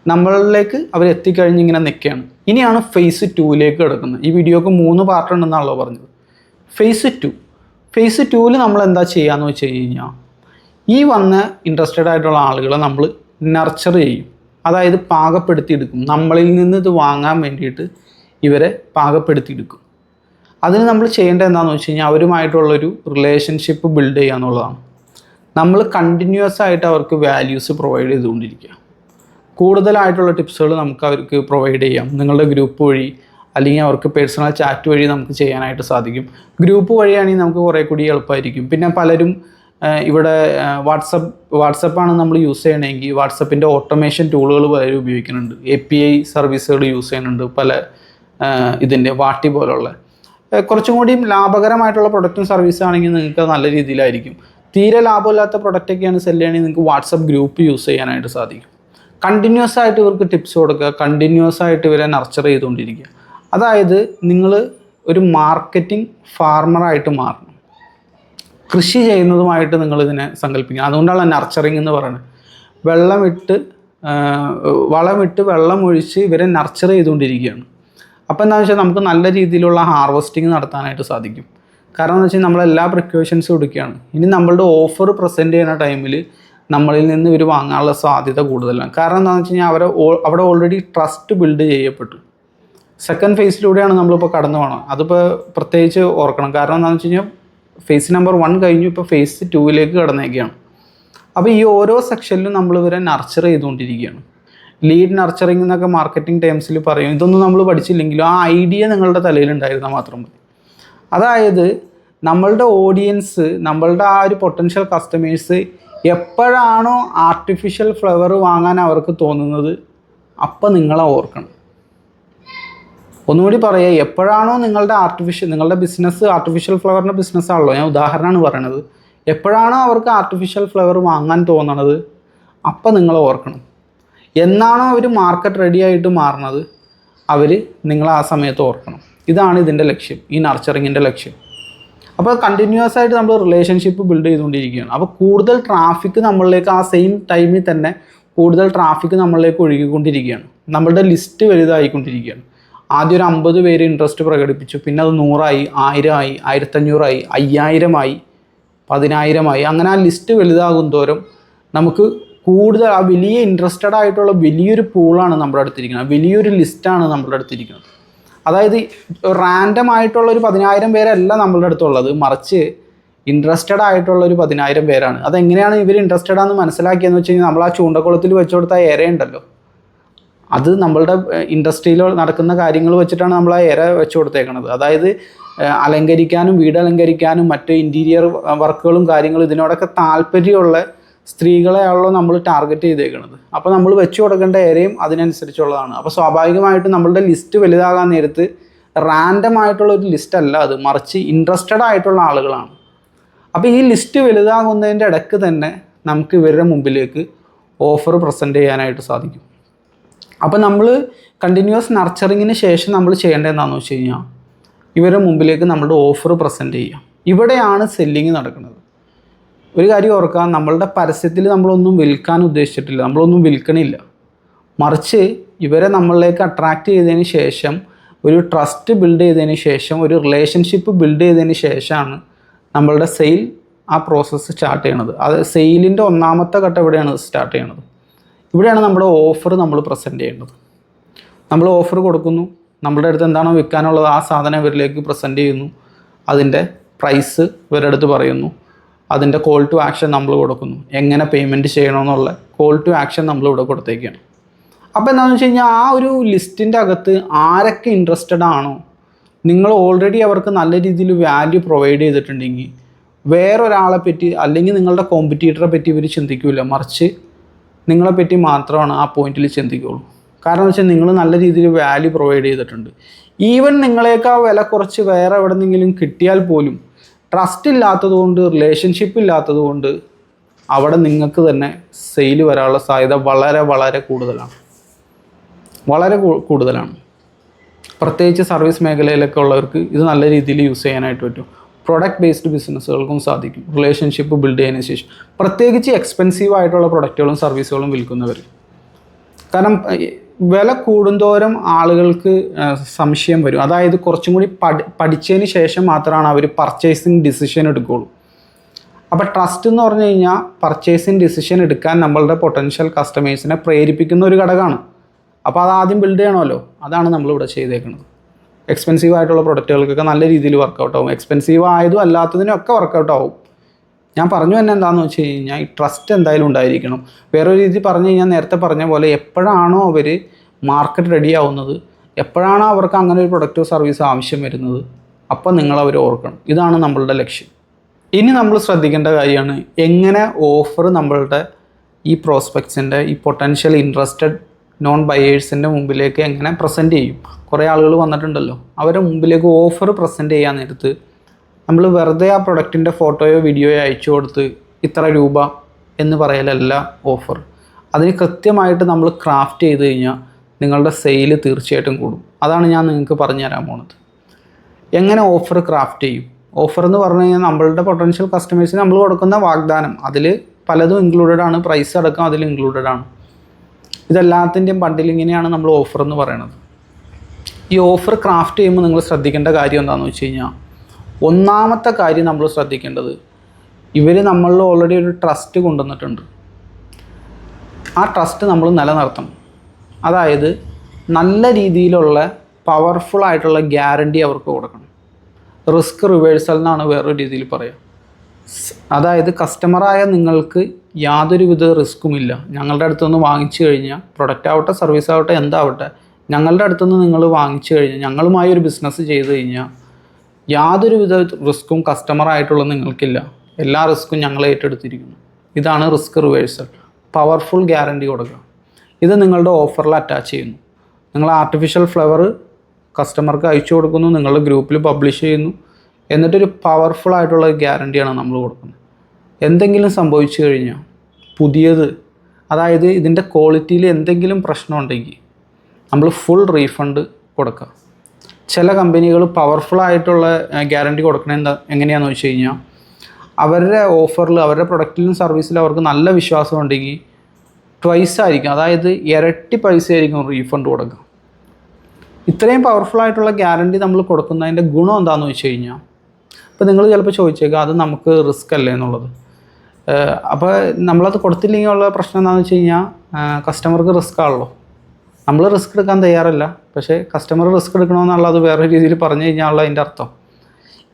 നമ്മളിലേക്ക് അവർ എത്തിക്കഴിഞ്ഞ് ഇങ്ങനെ നിൽക്കുകയാണ്. ഇനിയാണ് ഫേസ് 2 കിടക്കുന്നത്. ഈ വീഡിയോക്ക് 3 പാർട്ട് ഉണ്ടെന്നാണല്ലോ പറഞ്ഞത്. ഫേസ് 2 നമ്മൾ എന്താ ചെയ്യാന്ന് വെച്ച് കഴിഞ്ഞാൽ ഈ വന്ന ഇൻട്രസ്റ്റഡ് ആയിട്ടുള്ള ആളുകളെ നമ്മൾ നർച്ചർ ചെയ്യും. അതായത് പാകപ്പെടുത്തിയെടുക്കും. നമ്മളിൽ നിന്ന് ഇത് വാങ്ങാൻ വേണ്ടിയിട്ട് ഇവരെ പാകപ്പെടുത്തിയെടുക്കും. അതിന് നമ്മൾ ചെയ്യേണ്ടത് എന്താണെന്ന് വെച്ച് കഴിഞ്ഞാൽ അവരുമായിട്ടുള്ളൊരു റിലേഷൻഷിപ്പ് ബിൽഡ് ചെയ്യുക എന്നുള്ളതാണ്. നമ്മൾ കണ്ടിന്യൂസ് ആയിട്ട് അവർക്ക് വാല്യൂസ് പ്രൊവൈഡ് ചെയ്തുകൊണ്ടിരിക്കുക. കൂടുതലായിട്ടുള്ള ടിപ്സുകൾ നമുക്ക് അവർക്ക് പ്രൊവൈഡ് ചെയ്യാം. നിങ്ങളുടെ ഗ്രൂപ്പ് വഴി അല്ലെങ്കിൽ അവർക്ക് പേഴ്സണൽ ചാറ്റ് വഴി നമുക്ക് ചെയ്യാനായിട്ട് സാധിക്കും. ഗ്രൂപ്പ് വഴിയാണെങ്കിൽ നമുക്ക് കുറേ കൂടി എളുപ്പമായിരിക്കും. പിന്നെ പലരും ഇവിടെ വാട്സപ്പാണ് നമ്മൾ യൂസ് ചെയ്യണമെങ്കിൽ വാട്സപ്പിൻ്റെ ഓട്ടോമേഷൻ ടൂളുകൾ പലരും ഉപയോഗിക്കുന്നുണ്ട്. API സർവീസുകൾ യൂസ് ചെയ്യുന്നുണ്ട്. പല ഇതിൻ്റെ വാട്ടി പോലുള്ള കുറച്ചും കൂടി ലാഭകരമായിട്ടുള്ള പ്രൊഡക്റ്റും സർവീസും ആണെങ്കിൽ നിങ്ങൾക്ക് നല്ല രീതിയിലായിരിക്കും. തീരെ ലാഭമില്ലാത്ത പ്രൊഡക്റ്റൊക്കെയാണ് സെല് ചെയ്യണമെങ്കിൽ നിങ്ങൾക്ക് വാട്സപ്പ് ഗ്രൂപ്പ് യൂസ് ചെയ്യാനായിട്ട് സാധിക്കും. കണ്ടിന്യൂസ് ആയിട്ട് ഇവർക്ക് ടിപ്സ് കൊടുക്കുക, കണ്ടിന്യൂസ് ആയിട്ട് ഇവരെ നർച്ചർ ചെയ്തുകൊണ്ടിരിക്കുക. അതായത് നിങ്ങൾ ഒരു മാർക്കറ്റിംഗ് ഫാർമറായിട്ട് മാറണം. കൃഷി ചെയ്യുന്നതുമായിട്ട് നിങ്ങളിതിനെ സങ്കല്പിക്കുക. അതുകൊണ്ടാണ് നർച്ചറിങ് എന്ന് പറയുന്നത്. വളമിട്ട് വെള്ളമൊഴിച്ച് ഇവരെ നർച്ചർ ചെയ്തുകൊണ്ടിരിക്കുകയാണ്. അപ്പോൾ എന്താണെന്ന് വെച്ചാൽ നമുക്ക് നല്ല രീതിയിലുള്ള ഹാർവസ്റ്റിംഗ് നടത്താനായിട്ട് സാധിക്കും. കാരണം എന്ന് വെച്ചാൽ നമ്മളെല്ലാ പ്രിക്കോഷൻസും എടുക്കുകയാണ്. ഇനി നമ്മളുടെ ഓഫർ പ്രസൻറ്റ് ചെയ്യുന്ന ടൈമിൽ നമ്മളിൽ നിന്ന് ഇവർ വാങ്ങാനുള്ള സാധ്യത കൂടുതലാണ്. കാരണം എന്താണെന്ന് വെച്ച് കഴിഞ്ഞാൽ അവിടെ ഓൾറെഡി ട്രസ്റ്റ് ബിൽഡ് ചെയ്യപ്പെട്ടു. സെക്കൻഡ് ഫേസിലൂടെയാണ് നമ്മളിപ്പോൾ കടന്നു പോകണം. അതിപ്പോൾ പ്രത്യേകിച്ച് ഓർക്കണം. കാരണം എന്താണെന്ന് വെച്ച് കഴിഞ്ഞാൽ ഫേസ് നമ്പർ 1 കഴിഞ്ഞു, ഇപ്പോൾ ഫേസ് 2 കടന്നേക്കുകയാണ്. അപ്പോൾ ഈ ഓരോ സെക്ഷനിലും നമ്മൾ ഇവരെ നർച്ചർ ചെയ്തുകൊണ്ടിരിക്കുകയാണ്. ലീഡ് നർച്ചറിങ് എന്നൊക്കെ മാർക്കറ്റിംഗ് ടേംസിൽ പറയും. ഇതൊന്നും നമ്മൾ പഠിച്ചില്ലെങ്കിലും ആ ഐഡിയ നിങ്ങളുടെ തലയിലുണ്ടായിരുന്നാൽ മാത്രം മതി. അതായത് നമ്മളുടെ ഓഡിയൻസ്, നമ്മളുടെ ആ ഒരു പൊട്ടൻഷ്യൽ കസ്റ്റമേഴ്സ് എപ്പോഴാണോ ആർട്ടിഫിഷ്യൽ ഫ്ലവർ വാങ്ങാൻ അവർക്ക് തോന്നുന്നത് അപ്പം നിങ്ങളെ ഓർക്കണം. ഒന്നുകൂടി പറയുക, എപ്പോഴാണോ നിങ്ങളുടെ ബിസിനസ് ആർട്ടിഫിഷ്യൽ ഫ്ലവറിൻ്റെ ബിസിനസ്സാണല്ലോ, ഞാൻ ഉദാഹരണമാണ് പറയണത്. എപ്പോഴാണോ അവർക്ക് ആർട്ടിഫിഷ്യൽ ഫ്ലവർ വാങ്ങാൻ തോന്നണത് അപ്പം നിങ്ങളെ ഓർക്കണം. എന്നാണോ അവർ മാർക്കറ്റ് റെഡി ആയിട്ട് മാറുന്നത് അവർ നിങ്ങൾ ആ സമയത്ത് ഓർക്കണം. ഇതാണ് ഇതിൻ്റെ ലക്ഷ്യം, ഈ നർച്ചറിങ്ങിൻ്റെ ലക്ഷ്യം. അപ്പോൾ കണ്ടിന്യൂസ് ആയിട്ട് നമ്മൾ റിലേഷൻഷിപ്പ് ബിൽഡ് ചെയ്തുകൊണ്ടിരിക്കുകയാണ്. അപ്പോൾ കൂടുതൽ ട്രാഫിക് നമ്മളിലേക്ക് ആ സെയിം ടൈമിൽ തന്നെ കൂടുതൽ ട്രാഫിക് നമ്മളിലേക്ക് ഒഴുകിക്കൊണ്ടിരിക്കുകയാണ്. നമ്മളുടെ ലിസ്റ്റ് വലുതായിക്കൊണ്ടിരിക്കുകയാണ്. ആദ്യം ഒരു 50 പേര് ഇൻട്രസ്റ്റ് പ്രകടിപ്പിച്ചു, പിന്നെ അത് 100 ആയി, 1000 ആയി, 1500 ആയി, 5000 ആയി, 10000 ആയി. അങ്ങനെ ആ ലിസ്റ്റ് വലുതാകും തോറും നമുക്ക് കൂടുതൽ ആ വലിയ ഇൻട്രസ്റ്റഡ് ആയിട്ടുള്ള വലിയൊരു പൂളാണ് നമ്മുടെ അടുത്തിരിക്കുന്നത്, വലിയൊരു ലിസ്റ്റാണ് നമ്മുടെ അടുത്തിരിക്കുന്നത്. അതായത് റാൻഡം ആയിട്ടുള്ള ഒരു 10,000 പേരല്ല നമ്മളുടെ അടുത്തുള്ളത്, മറിച്ച് ഇൻട്രസ്റ്റഡ് ആയിട്ടുള്ള ഒരു 10,000 പേരാണ്. അതെങ്ങനെയാണ് ഇവർ ഇൻട്രസ്റ്റഡ് ആണെന്ന് മനസ്സിലാക്കിയെന്ന് വെച്ച് കഴിഞ്ഞാൽ, നമ്മൾ ആ ചൂണ്ടക്കുളത്തിൽ വെച്ച് കൊടുത്ത ഇരയുണ്ടല്ലോ, അത് നമ്മളുടെ ഇൻഡസ്ട്രിയിൽ നടക്കുന്ന കാര്യങ്ങൾ വെച്ചിട്ടാണ് നമ്മൾ ആ ഇര വെച്ച് കൊടുത്തേക്കണത്. അതായത് അലങ്കരിക്കാനും വീട് അലങ്കരിക്കാനും മറ്റ് ഇൻറ്റീരിയർ വർക്കുകളും കാര്യങ്ങളും ഇതിനോടൊക്കെ താല്പര്യമുള്ള സ്ത്രീകളെയാണല്ലോ നമ്മൾ ടാർഗറ്റ് ചെയ്തേക്കുന്നത്. അപ്പോൾ നമ്മൾ വെച്ച് കൊടുക്കേണ്ട ഏരിയയും അതിനനുസരിച്ചുള്ളതാണ്. അപ്പോൾ സ്വാഭാവികമായിട്ടും നമ്മളുടെ ലിസ്റ്റ് വലുതാകാൻ നേരത്ത് റാൻഡം ആയിട്ടുള്ള ഒരു ലിസ്റ്റ് അല്ല അത്, മറിച്ച് ഇൻട്രസ്റ്റഡ് ആയിട്ടുള്ള ആളുകളാണ്. അപ്പോൾ ഈ ലിസ്റ്റ് വലുതാകുന്നതിൻ്റെ ഇടയ്ക്ക് തന്നെ നമുക്ക് ഇവരുടെ മുമ്പിലേക്ക് ഓഫർ പ്രസൻറ്റ് ചെയ്യാനായിട്ട് സാധിക്കും. അപ്പോൾ നമ്മൾ കണ്ടിന്യൂസ് നർച്ചറിങ്ങിന് ശേഷം നമ്മൾ ചെയ്യേണ്ടത് എന്താണെന്ന് വെച്ച് കഴിഞ്ഞാൽ, ഇവരുടെ മുമ്പിലേക്ക് നമ്മുടെ ഓഫർ പ്രസൻറ്റ് ചെയ്യുക. ഇവിടെയാണ് സെല്ലിങ് നടക്കുന്നത്. ഒരു കാര്യം ഓർക്കുക, നമ്മളുടെ പരസ്യത്തിൽ നമ്മളൊന്നും വിൽക്കാൻ ഉദ്ദേശിച്ചിട്ടില്ല, നമ്മളൊന്നും വിൽക്കണില്ല. മറിച്ച് ഇവരെ നമ്മളിലേക്ക് അട്രാക്റ്റ് ചെയ്തതിന് ശേഷം, ഒരു ട്രസ്റ്റ് ബിൽഡ് ചെയ്തതിന് ശേഷം, ഒരു റിലേഷൻഷിപ്പ് ബിൽഡ് ചെയ്തതിന് ശേഷമാണ് നമ്മളുടെ സെയിൽ ആ പ്രോസസ്സ് സ്റ്റാർട്ട് ചെയ്യണത്. അത് സെയിലിൻ്റെ ഒന്നാമത്തെ ഘട്ടം ഇവിടെയാണ് സ്റ്റാർട്ട് ചെയ്യണത്. ഇവിടെയാണ് നമ്മുടെ ഓഫർ നമ്മൾ പ്രസൻറ്റ് ചെയ്യേണ്ടത്. നമ്മൾ ഓഫർ കൊടുക്കുന്നു, നമ്മളുടെ അടുത്ത് എന്താണോ വിൽക്കാനുള്ളത് ആ സാധനം ഇവരിലേക്ക് പ്രസൻറ്റ് ചെയ്യുന്നു, അതിൻ്റെ പ്രൈസ് ഇവരുടെ അടുത്ത് പറയുന്നു, അതിൻ്റെ കോൾ ടു ആക്ഷൻ നമ്മൾ കൊടുക്കുന്നു, എങ്ങനെ പേയ്മെൻറ്റ് ചെയ്യണമെന്നുള്ള കോൾ ടു ആക്ഷൻ നമ്മളിവിടെ കൊടുത്തേക്കാണ്. അപ്പോൾ എന്താണെന്ന് വെച്ച് കഴിഞ്ഞാൽ, ആ ഒരു ലിസ്റ്റിൻ്റെ അകത്ത് ആരൊക്കെ ഇൻട്രസ്റ്റഡ് ആണോ, നിങ്ങൾ ഓൾറെഡി അവർക്ക് നല്ല രീതിയിൽ വാല്യൂ പ്രൊവൈഡ് ചെയ്തിട്ടുണ്ടെങ്കിൽ വേറൊരാളെ പറ്റി അല്ലെങ്കിൽ നിങ്ങളുടെ കോമ്പറ്റീറ്ററെ പറ്റി ഇവർ ചിന്തിക്കില്ല, മറിച്ച് നിങ്ങളെപ്പറ്റി മാത്രമാണ് ആ പോയിന്റിൽ ചിന്തിക്കുകയുള്ളൂ. കാരണം എന്ന് വെച്ചാൽ നിങ്ങൾ നല്ല രീതിയിൽ വാല്യൂ പ്രൊവൈഡ് ചെയ്തിട്ടുണ്ട്. ഈവൻ നിങ്ങളേക്കാൾ വില കുറച്ച് വേറെ എവിടെ നിന്നെങ്കിലും കിട്ടിയാൽ പോലും ട്രസ്റ്റ് ഇല്ലാത്തതുകൊണ്ട്, റിലേഷൻഷിപ്പ് ഇല്ലാത്തതുകൊണ്ട് അവിടെ നിങ്ങൾക്ക് തന്നെ സെയിൽ വരാനുള്ള സാധ്യത വളരെ വളരെ കൂടുതലാണ്, വളരെ കൂടുതലാണ്. പ്രത്യേകിച്ച് സർവീസ് മേഖലയിലൊക്കെ ഉള്ളവർക്ക് ഇത് നല്ല രീതിയിൽ യൂസ് ചെയ്യാനായിട്ട് പറ്റും. പ്രൊഡക്റ്റ് ബേസ്ഡ് ബിസിനസ്സുകൾക്കും സാധിക്കും, റിലേഷൻഷിപ്പ് ബിൽഡ് ചെയ്തതിന് ശേഷം. പ്രത്യേകിച്ച് എക്സ്പെൻസീവ് ആയിട്ടുള്ള പ്രൊഡക്റ്റുകളും സർവീസുകളും വിൽക്കുന്നവർ. കാരണം വില കൂടുന്തോറും ആളുകൾക്ക് സംശയം വരും. അതായത് കുറച്ചും കൂടി പഠിച്ചതിന് ശേഷം മാത്രമാണ് അവർ പർച്ചേസിങ് ഡിസിഷൻ എടുക്കുകയുള്ളൂ. അപ്പോൾ ട്രസ്റ്റ് എന്ന് പറഞ്ഞു കഴിഞ്ഞാൽ പർച്ചേസിങ് ഡിസിഷൻ എടുക്കാൻ നമ്മളുടെ പൊട്ടൻഷ്യൽ കസ്റ്റമേഴ്സിനെ പ്രേരിപ്പിക്കുന്ന ഒരു ഘടകമാണ്. അപ്പോൾ അത് ആദ്യം ബിൽഡ് ചെയ്യണമല്ലോ, അതാണ് നമ്മളിവിടെ ചെയ്തേക്കുന്നത്. എക്സ്പെൻസീവ് ആയിട്ടുള്ള പ്രൊഡക്റ്റുകൾക്കൊക്കെ നല്ല രീതിയിൽ വർക്കൗട്ട് ആവും, എക്സ്പെൻസീവ് ആയതും അല്ലാത്തതിനൊക്കെ വർക്കൗട്ട് ആവും. ഞാൻ പറഞ്ഞു തന്നെ എന്താണെന്ന് വെച്ച് കഴിഞ്ഞാൽ, ഈ ട്രസ്റ്റ് എന്തായാലും ഉണ്ടായിരിക്കണം. വേറൊരു രീതി പറഞ്ഞു കഴിഞ്ഞാൽ, നേരത്തെ പറഞ്ഞ പോലെ എപ്പോഴാണോ അവർ മാർക്കറ്റ് റെഡി ആവുന്നത്, എപ്പോഴാണോ അവർക്ക് അങ്ങനെ ഒരു പ്രൊഡക്റ്റോ സർവീസോ ആവശ്യം വരുന്നത്, അപ്പം നിങ്ങളവർ ഓർക്കണം. ഇതാണ് നമ്മളുടെ ലക്ഷ്യം. ഇനി നമ്മൾ ശ്രദ്ധിക്കേണ്ട കാര്യമാണ്, എങ്ങനെ ഓഫർ നമ്മളുടെ ഈ പ്രോസ്പെക്ട്സിൻ്റെ, ഈ പൊട്ടൻഷ്യൽ ഇൻട്രസ്റ്റഡ് നോൺ ബയേഴ്സിൻ്റെ മുമ്പിലേക്ക് എങ്ങനെ പ്രസൻറ്റ് ചെയ്യും. കുറേ ആളുകൾ വന്നിട്ടുണ്ടല്ലോ, അവരുടെ മുമ്പിലേക്ക് ഓഫർ പ്രസൻറ്റ് ചെയ്യാൻ നേരത്ത് നമ്മൾ വെറുതെ ആ പ്രൊഡക്റ്റിൻ്റെ ഫോട്ടോയോ വീഡിയോയോ അയച്ചു കൊടുത്ത് ഇത്ര രൂപ എന്ന് പറയലല്ല ഓഫർ. അതിന് കൃത്യമായിട്ട് നമ്മൾ ക്രാഫ്റ്റ് ചെയ്ത് കഴിഞ്ഞാൽ നിങ്ങളുടെ സെയിൽ തീർച്ചയായിട്ടും കൂടും. അതാണ് ഞാൻ നിങ്ങൾക്ക് പറഞ്ഞു തരാൻ പോണത്. എങ്ങനെ ഓഫർ ക്രാഫ്റ്റ് ചെയ്യും. ഓഫർ എന്ന് പറഞ്ഞു കഴിഞ്ഞാൽ നമ്മളുടെ പൊട്ടൻഷ്യൽ കസ്റ്റമേഴ്സിന് നമ്മൾ കൊടുക്കുന്ന വാഗ്ദാനം, അതിൽ പലതും ഇൻക്ലൂഡഡ് ആണ്, പ്രൈസ് അടക്കം അതിൽ ഇൻക്ലൂഡഡ് ആണ്. ഇതെല്ലാത്തിൻ്റെയും ബണ്ടിലിങ്ങിനെയാണ് നമ്മൾ ഓഫർ എന്ന് പറയുന്നത്. ഈ ഓഫർ ക്രാഫ്റ്റ് ചെയ്യുമ്പോൾ നിങ്ങൾ ശ്രദ്ധിക്കേണ്ട കാര്യം എന്താണെന്ന് വെച്ച് കഴിഞ്ഞാൽ, ഒന്നാമത്തെ കാര്യം നമ്മൾ ശ്രദ്ധിക്കേണ്ടത്, ഇവർ നമ്മളിൽ ഓൾറെഡി ഒരു ട്രസ്റ്റ് കൊണ്ടുവന്നിട്ടുണ്ട്. ആ ട്രസ്റ്റ് നമ്മൾ നിലനിർത്തണം. അതായത് നല്ല രീതിയിലുള്ള പവർഫുൾ ആയിട്ടുള്ള ഗ്യാരണ്ടി അവർക്ക് കൊടുക്കണം. റിസ്ക് റിവേഴ്സൽ എന്നാണ് വേറൊരു രീതിയിൽ പറയുക. അതായത് കസ്റ്റമറായ നിങ്ങൾക്ക് യാതൊരുവിധ റിസ്ക്കുമില്ല. ഞങ്ങളുടെ അടുത്തുനിന്ന് വാങ്ങിച്ചു കഴിഞ്ഞാൽ, പ്രൊഡക്റ്റ് ആവട്ടെ സർവീസ് ആവട്ടെ എന്താവട്ടെ, ഞങ്ങളുടെ അടുത്തുനിന്ന് നിങ്ങൾ വാങ്ങിച്ചു കഴിഞ്ഞാൽ, ഞങ്ങളുമായി ഒരു ബിസിനസ് ചെയ്ത് കഴിഞ്ഞാൽ യാതൊരുവിധ റിസ്ക്കും കസ്റ്റമറായിട്ടുള്ള നിങ്ങൾക്കില്ല. എല്ലാ റിസ്ക്കും ഞങ്ങൾ ഏറ്റെടുത്തിരിക്കുന്നു. ഇതാണ് റിസ്ക് റിവേഴ്സൽ. പവർഫുൾ ഗ്യാരണ്ടി കൊടുക്കുക. ഇത് നിങ്ങളുടെ ഓഫറിൽ അറ്റാച്ച് ചെയ്യുന്നു. നിങ്ങൾ ആർട്ടിഫിഷ്യൽ ഫ്ലവർ കസ്റ്റമർക്ക് അയച്ചു കൊടുക്കുന്നു, നിങ്ങളുടെ ഗ്രൂപ്പിൽ പബ്ലിഷ് ചെയ്യുന്നു. എന്നിട്ടൊരു പവർഫുൾ ആയിട്ടുള്ള ഗ്യാരണ്ടിയാണ് നമ്മൾ കൊടുക്കുന്നത്. എന്തെങ്കിലും സംഭവിച്ചു കഴിഞ്ഞാൽ പുതിയത്, അതായത് ഇതിൻ്റെ ക്വാളിറ്റിയിൽ എന്തെങ്കിലും പ്രശ്നമുണ്ടെങ്കിൽ നമ്മൾ ഫുൾ റീഫണ്ട് കൊടുക്കുക. ചില കമ്പനികൾ പവർഫുള്ളായിട്ടുള്ള ഗ്യാരണ്ടി കൊടുക്കണത് എങ്ങനെയാണെന്ന് വെച്ച് കഴിഞ്ഞാൽ, അവരുടെ ഓഫറിൽ, അവരുടെ പ്രൊഡക്റ്റിലും സർവീസിലും അവർക്ക് നല്ല വിശ്വാസം ഉണ്ടെങ്കിൽ ട്വൈസ് ആയിരിക്കും, അതായത് ഇരട്ടി പൈസ ആയിരിക്കും റീഫണ്ട് കൊടുക്കുക. ഇത്രയും പവർഫുള്ളായിട്ടുള്ള ഗ്യാരണ്ടി നമ്മൾ കൊടുക്കുന്നതിൻ്റെ ഗുണം എന്താണെന്ന് വെച്ച് കഴിഞ്ഞാൽ, ഇപ്പോൾ നിങ്ങൾ ചിലപ്പോൾ ചോദിച്ചേക്കുക അത് നമുക്ക് റിസ്ക് അല്ലേ എന്നുള്ളത്. അപ്പോൾ നമ്മളത് കൊടുത്തില്ലെങ്കിൽ ഉള്ള പ്രശ്നം എന്താണെന്ന് വെച്ച് കഴിഞ്ഞാൽ കസ്റ്റമർക്ക് റിസ്ക് ആണല്ലോ. നമ്മൾ റിസ്ക് എടുക്കാൻ തയ്യാറല്ല, പക്ഷേ കസ്റ്റമർ റിസ്ക് എടുക്കണമെന്നുള്ളത് വേറെ രീതിയിൽ പറഞ്ഞു കഴിഞ്ഞാൽ അതിൻ്റെ അർത്ഥം.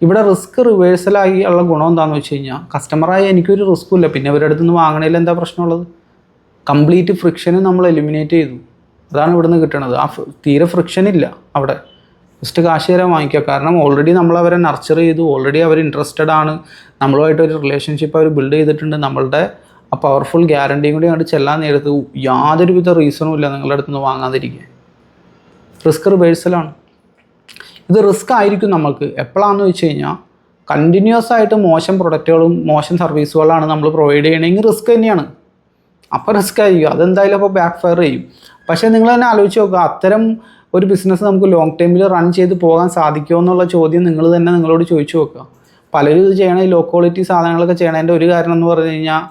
ഇവിടെ റിസ്ക് റിവേഴ്സലായി ഉള്ള ഗുണം എന്താണെന്ന് വെച്ച് കഴിഞ്ഞാൽ കസ്റ്റമറായി എനിക്കൊരു റിസ്ക്കും ഇല്ല, പിന്നെ ഇവരുടെ അടുത്ത് നിന്ന് വാങ്ങണതിൽ എന്താ പ്രശ്നമുള്ളത്? കംപ്ലീറ്റ് ഫ്രിക്ഷന് നമ്മൾ എലിമിനേറ്റ് ചെയ്തു. അതാണ് ഇവിടുന്ന് കിട്ടണത്. തീരെ ഫ്രിക്ഷൻ ഇല്ല അവിടെ. ജസ്റ്റ് കാശ് തരാൻ വാങ്ങിക്കുക. കാരണം ഓൾറെഡി നമ്മൾ അവരെ നർച്ചർ ചെയ്തു, ഓൾറെഡി അവർ ഇൻട്രസ്റ്റഡ് ആണ്, നമ്മളുമായിട്ടൊരു റിലേഷൻഷിപ്പ് അവർ ബിൽഡ് ചെയ്തിട്ടുണ്ട്. നമ്മളുടെ ആ പവർഫുൾ ഗ്യാരണ്ടിയും കൂടി അങ്ങോട്ട് ചെല്ലാൻ നേരത്ത് യാതൊരുവിധ റീസണും ഇല്ല നിങ്ങളുടെ അടുത്ത് നിന്ന് വാങ്ങാതിരിക്കുക. റിസ്ക് റിവേഴ്സലാണ്. ഇത് റിസ്ക് ആയിരിക്കും നമുക്ക് എപ്പോഴാണെന്ന് വെച്ച് കഴിഞ്ഞാൽ കണ്ടിന്യൂസ് ആയിട്ട് മോശം പ്രൊഡക്റ്റുകളും മോശം സർവീസുകളാണ് നമ്മൾ പ്രൊവൈഡ് ചെയ്യണമെങ്കിൽ റിസ്ക് തന്നെയാണ്. അപ്പോൾ റിസ്ക് ആയിരിക്കും, അതെന്തായാലും അപ്പോൾ ബാക്ക് ഫയർ ചെയ്യും. പക്ഷേ നിങ്ങൾ തന്നെ ആലോചിച്ച് നോക്കുക, അത്തരം ഒരു ബിസിനസ് നമുക്ക് ലോങ് ടൈമിൽ റൺ ചെയ്ത് പോകാൻ സാധിക്കുമോ എന്നുള്ള ചോദ്യം നിങ്ങൾ തന്നെ നിങ്ങളോട് ചോദിച്ചു നോക്കുക. പലരും ഇത് ചെയ്യണ ഈ ലോ ക്വാളിറ്റി സാധനങ്ങളൊക്കെ ചെയ്യണതിൻ്റെ ഒരു കാരണം എന്ന് പറഞ്ഞു കഴിഞ്ഞാൽ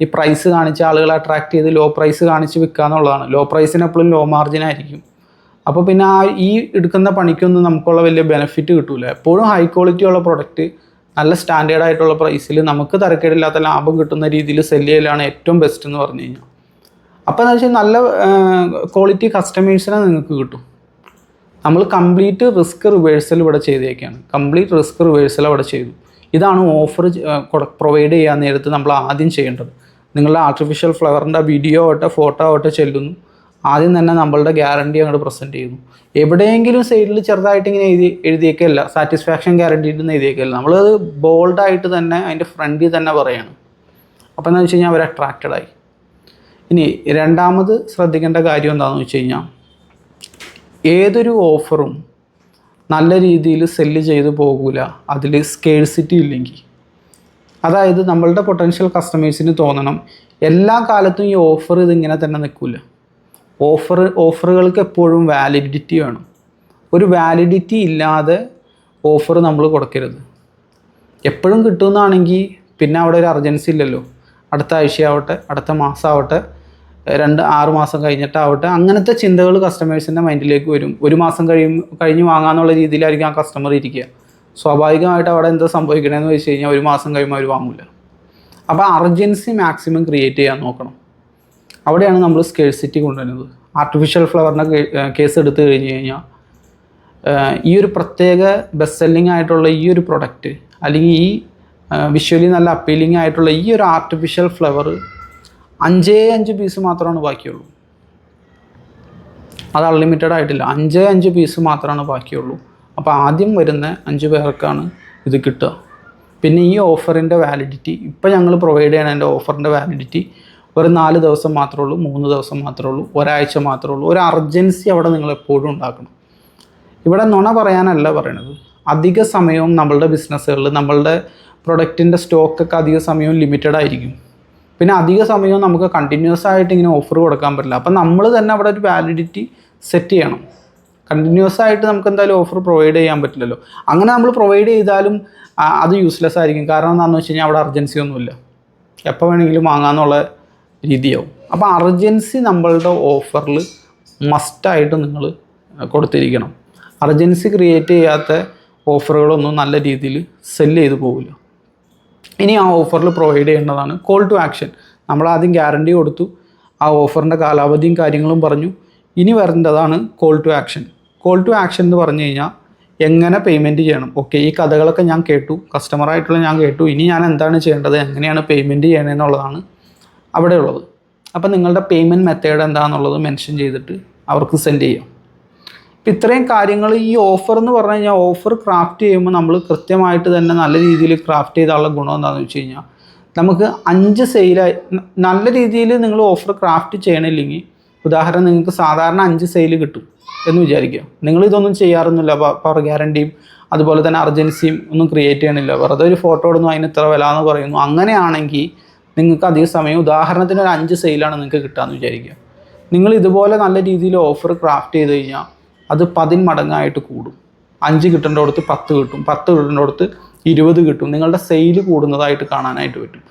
ഈ പ്രൈസ് കാണിച്ച് ആളുകളെ അട്രാക്ട് ചെയ്ത് ലോ പ്രൈസ് കാണിച്ച് വിൽക്കുക എന്നുള്ളതാണ്. ലോ പ്രൈസിന് എപ്പോഴും ലോ മാർജിൻ ആയിരിക്കും. അപ്പോൾ പിന്നെ ഈ എടുക്കുന്ന പണിക്കൊന്നും നമുക്കുള്ള വലിയ ബെനിഫിറ്റ് കിട്ടില്ല. എപ്പോഴും ഹൈ ക്വാളിറ്റി ഉള്ള പ്രൊഡക്റ്റ് നല്ല സ്റ്റാൻഡേർഡ് ആയിട്ടുള്ള പ്രൈസിൽ നമുക്ക് തരക്കേടില്ലാത്ത ലാഭം കിട്ടുന്ന രീതിയിൽ സെല്ല് ചെയ്യലാണ് ഏറ്റവും ബെസ്റ്റ് എന്ന് പറഞ്ഞു കഴിഞ്ഞാൽ. അപ്പോൾ എന്താ വെച്ചാൽ നല്ല ക്വാളിറ്റി കസ്റ്റമേഴ്സിനെ നിങ്ങൾക്ക് കിട്ടും. നമ്മൾ കംപ്ലീറ്റ് റിസ്ക് റിവേഴ്സൽ ഇവിടെ ചെയ്തേക്കാണ്. കംപ്ലീറ്റ് റിസ്ക് റിവേഴ്സൽ അവിടെ ചെയ്തു. ഇതാണ് ഓഫർ പ്രൊവൈഡ് ചെയ്യാൻ നേരത്ത് നമ്മൾ ആദ്യം ചെയ്യേണ്ടത്. നിങ്ങളുടെ ആർട്ടിഫിഷ്യൽ ഫ്ലവറിൻ്റെ വീഡിയോ ആവട്ടെ ഫോട്ടോ ആവട്ടെ ചെല്ലുന്നു, ആദ്യം തന്നെ നമ്മളുടെ ഗ്യാരണ്ടി അങ്ങോട്ട് പ്രസൻറ്റ് ചെയ്യുന്നു. എവിടെയെങ്കിലും സൈഡിൽ ചെറുതായിട്ട് ഇങ്ങനെ എഴുതിയേക്കല്ല, സാറ്റിസ്ഫാക്ഷൻ ഗ്യാരണ്ടി എന്ന് എഴുതിയേക്കല്ല, നമ്മളത് ബോൾഡായിട്ട് തന്നെ അതിൻ്റെ ഫ്രണ്ടിൽ തന്നെ പറയുകയാണ്. അപ്പോൾ എന്താണെന്ന് വെച്ച് കഴിഞ്ഞാൽ അവർ അട്രാക്റ്റഡായി. ഇനി രണ്ടാമത് ശ്രദ്ധിക്കേണ്ട കാര്യം എന്താണെന്ന് വെച്ച് കഴിഞ്ഞാൽ ഏതൊരു ഓഫറും നല്ല രീതിയിൽ സെല്ല് ചെയ്ത് പോകില്ല അതിൽ സ്കേഴ്സിറ്റി ഇല്ലെങ്കിൽ. അതായത് നമ്മളുടെ പൊട്ടൻഷ്യൽ കസ്റ്റമേഴ്സിന് തോന്നണം എല്ലാ കാലത്തും ഈ ഓഫർ ഇതിങ്ങനെ തന്നെ നിൽക്കില്ല. ഓഫറുകൾക്ക് എപ്പോഴും വാലിഡിറ്റി വേണം. ഒരു വാലിഡിറ്റി ഇല്ലാതെ ഓഫർ നമ്മൾ കൊടുക്കരുത്. എപ്പോഴും കിട്ടുമെന്നാണെങ്കിൽ പിന്നെ അവിടെ ഒരു അർജൻസി ഇല്ലല്ലോ. അടുത്ത ആഴ്ചയാവട്ടെ, അടുത്ത മാസമാവട്ടെ, 6 മാസം കഴിഞ്ഞിട്ടാവട്ടെ, അങ്ങനത്തെ ചിന്തകൾ കസ്റ്റമേഴ്സിൻ്റെ മൈൻഡിലേക്ക് വരും. ഒരു മാസം കഴിഞ്ഞ് വാങ്ങാമെന്നുള്ള രീതിയിലായിരിക്കും ആ കസ്റ്റമർ ഇരിക്കുക. സ്വാഭാവികമായിട്ട് അവിടെ എന്താ സംഭവിക്കണമെന്ന് വെച്ച് കഴിഞ്ഞാൽ ഒരു മാസം കഴിയുമ്പോൾ അവർ വാങ്ങില്ല. അപ്പോൾ അർജൻസി മാക്സിമം ക്രിയേറ്റ് ചെയ്യാൻ നോക്കണം. അവിടെയാണ് നമ്മൾ സ്കേഴ്സിറ്റി കൊണ്ടുവരുന്നത്. ആർട്ടിഫിഷ്യൽ ഫ്ലവറിൻ്റെ കേസ് എടുത്തു കഴിഞ്ഞ് കഴിഞ്ഞാൽ ഈ ഒരു പ്രത്യേക ബെസ്റ്റ് സെല്ലിംഗ് ആയിട്ടുള്ള ഈ ഒരു പ്രൊഡക്റ്റ് അല്ലെങ്കിൽ ഈ വിഷ്വലി നല്ല അപ്പീലിംഗ് ആയിട്ടുള്ള ഈ ഒരു ആർട്ടിഫിഷ്യൽ ഫ്ലവർ 5 പീസ് മാത്രമാണ് ബാക്കിയുള്ളൂ. അത് അൺലിമിറ്റഡ് ആയിട്ടില്ല. 5 പീസ് മാത്രമാണ് ബാക്കിയുള്ളൂ. അപ്പോൾ ആദ്യം വരുന്ന 5 പേർക്കാണ് ഇത് കിട്ടുക. പിന്നെ ഈ ഓഫറിൻ്റെ വാലിഡിറ്റി ഇപ്പോൾ ഞങ്ങൾ പ്രൊവൈഡ് ചെയ്യണ എൻ്റെ ഓഫറിൻ്റെ വാലിഡിറ്റി ഒരു 4 ദിവസം മാത്രമേ ഉള്ളൂ, 3 ദിവസം മാത്രമേ ഉള്ളൂ, ഒരാഴ്ച മാത്രമേ ഉള്ളൂ. ഒരു അർജൻസി അവിടെ നിങ്ങൾ എപ്പോഴും ഉണ്ടാക്കണം. ഇവിടെ നുണ പറയാനല്ല പറയണത്. അധിക സമയവും നമ്മളുടെ ബിസിനസ്സുകളിൽ നമ്മളുടെ പ്രൊഡക്റ്റിൻ്റെ സ്റ്റോക്കൊക്കെ അധിക സമയവും ലിമിറ്റഡ് ആയിരിക്കും. പിന്നെ അധിക സമയവും നമുക്ക് കണ്ടിന്യൂസ് ആയിട്ട് ഇങ്ങനെ ഓഫർ കൊടുക്കാൻ പറ്റില്ല. അപ്പം നമ്മൾ തന്നെ അവിടെ ഒരു വാലിഡിറ്റി സെറ്റ് ചെയ്യണം. കണ്ടിന്യൂസ് ആയിട്ട് നമുക്ക് എന്തായാലും ഓഫർ പ്രൊവൈഡ് ചെയ്യാൻ പറ്റില്ലല്ലോ. അങ്ങനെ നമ്മൾ പ്രൊവൈഡ് ചെയ്താലും അത് യൂസ്ലെസ് ആയിരിക്കും. കാരണം എന്താണെന്ന് വെച്ച് കഴിഞ്ഞാൽ അവിടെ അർജൻസി ഒന്നുമില്ല, എപ്പോൾ വേണമെങ്കിലും വാങ്ങാമെന്നുള്ള രീതിയാവും. അപ്പോൾ അർജൻസി നമ്മളുടെ ഓഫറിൽ മസ്റ്റായിട്ട് നിങ്ങൾ കൊടുത്തിരിക്കണം. അർജൻസി ക്രിയേറ്റ് ചെയ്യാത്ത ഓഫറുകളൊന്നും നല്ല രീതിയിൽ സെല്ല് ചെയ്ത് പോകില്ല. ഇനി ആ ഓഫറിൽ പ്രൊവൈഡ് ചെയ്യേണ്ടതാണ് കോൾ ടു ആക്ഷൻ. നമ്മൾ ആദ്യം ഗ്യാരണ്ടി കൊടുത്തു, ആ ഓഫറിൻ്റെ കാലാവധിയും കാര്യങ്ങളും പറഞ്ഞു. ഇനി വരേണ്ടതാണ് call to action. Call to action എന്ന് പറഞ്ഞു കഴിഞ്ഞാൽ എങ്ങനെ പേയ്മെൻറ്റ് ചെയ്യണം. ഓക്കെ, ഈ കഥകളൊക്കെ ഞാൻ കേട്ടു, കസ്റ്റമറായിട്ടുള്ള ഞാൻ കേട്ടു. ഇനി ഞാൻ എന്താണ് ചെയ്യേണ്ടത്, എങ്ങനെയാണ് പേയ്മെൻറ്റ് ചെയ്യണമെന്നുള്ളതാണ് അവിടെ ഉള്ളത്. അപ്പോൾ നിങ്ങളുടെ പേയ്മെൻറ്റ് മെത്തേഡ് എന്താണെന്നുള്ളത് മെൻഷൻ ചെയ്തിട്ട് അവർക്ക് സെൻഡ് ചെയ്യാം. ഇപ്പം ഇത്രയും കാര്യങ്ങൾ ഈ ഓഫർ എന്ന് പറഞ്ഞു കഴിഞ്ഞാൽ ഓഫർ ക്രാഫ്റ്റ് ചെയ്യുമ്പോൾ നമ്മൾ കൃത്യമായിട്ട് തന്നെ നല്ല രീതിയിൽ ക്രാഫ്റ്റ് ചെയ്താലുള്ള ഗുണം എന്താണെന്ന് വെച്ച് കഴിഞ്ഞാൽ നമുക്ക് 5 സെയിലായി നല്ല രീതിയിൽ നിങ്ങൾ ഓഫർ ക്രാഫ്റ്റ് ചെയ്യണില്ലെങ്കിൽ, ഉദാഹരണം നിങ്ങൾക്ക് സാധാരണ 5 സെയിൽ കിട്ടും എന്ന് വിചാരിക്കുക. നിങ്ങളിതൊന്നും ചെയ്യാറൊന്നുമില്ല, പവർ ഗ്യാരണ്ടിയും അതുപോലെ തന്നെ അർജൻസിയും ഒന്നും ക്രിയേറ്റ് ചെയ്യണില്ല, വെറുതെ ഒരു ഫോട്ടോ ഇടുന്നു, അതിന് ഇത്ര വില എന്ന് പറയുന്നു. അങ്ങനെയാണെങ്കിൽ നിങ്ങൾക്ക് അധിക സമയം, ഉദാഹരണത്തിന് ഒരു 5 സെയിലാണ് നിങ്ങൾക്ക് കിട്ടുകയെന്ന് വിചാരിക്കുക. നിങ്ങൾ ഇതുപോലെ നല്ല രീതിയിൽ ഓഫർ ക്രാഫ്റ്റ് ചെയ്ത് കഴിഞ്ഞാൽ അത് 10 മടങ്ങായിട്ട് കൂടും. 5 കിട്ടേണ്ടടുത്ത് 10 കിട്ടും, 10 കിട്ടേണ്ടടുത്ത് 20 കിട്ടും. നിങ്ങളുടെ സെയിൽ കൂടുന്നതായിട്ട് കാണാനായിട്ട് പറ്റും.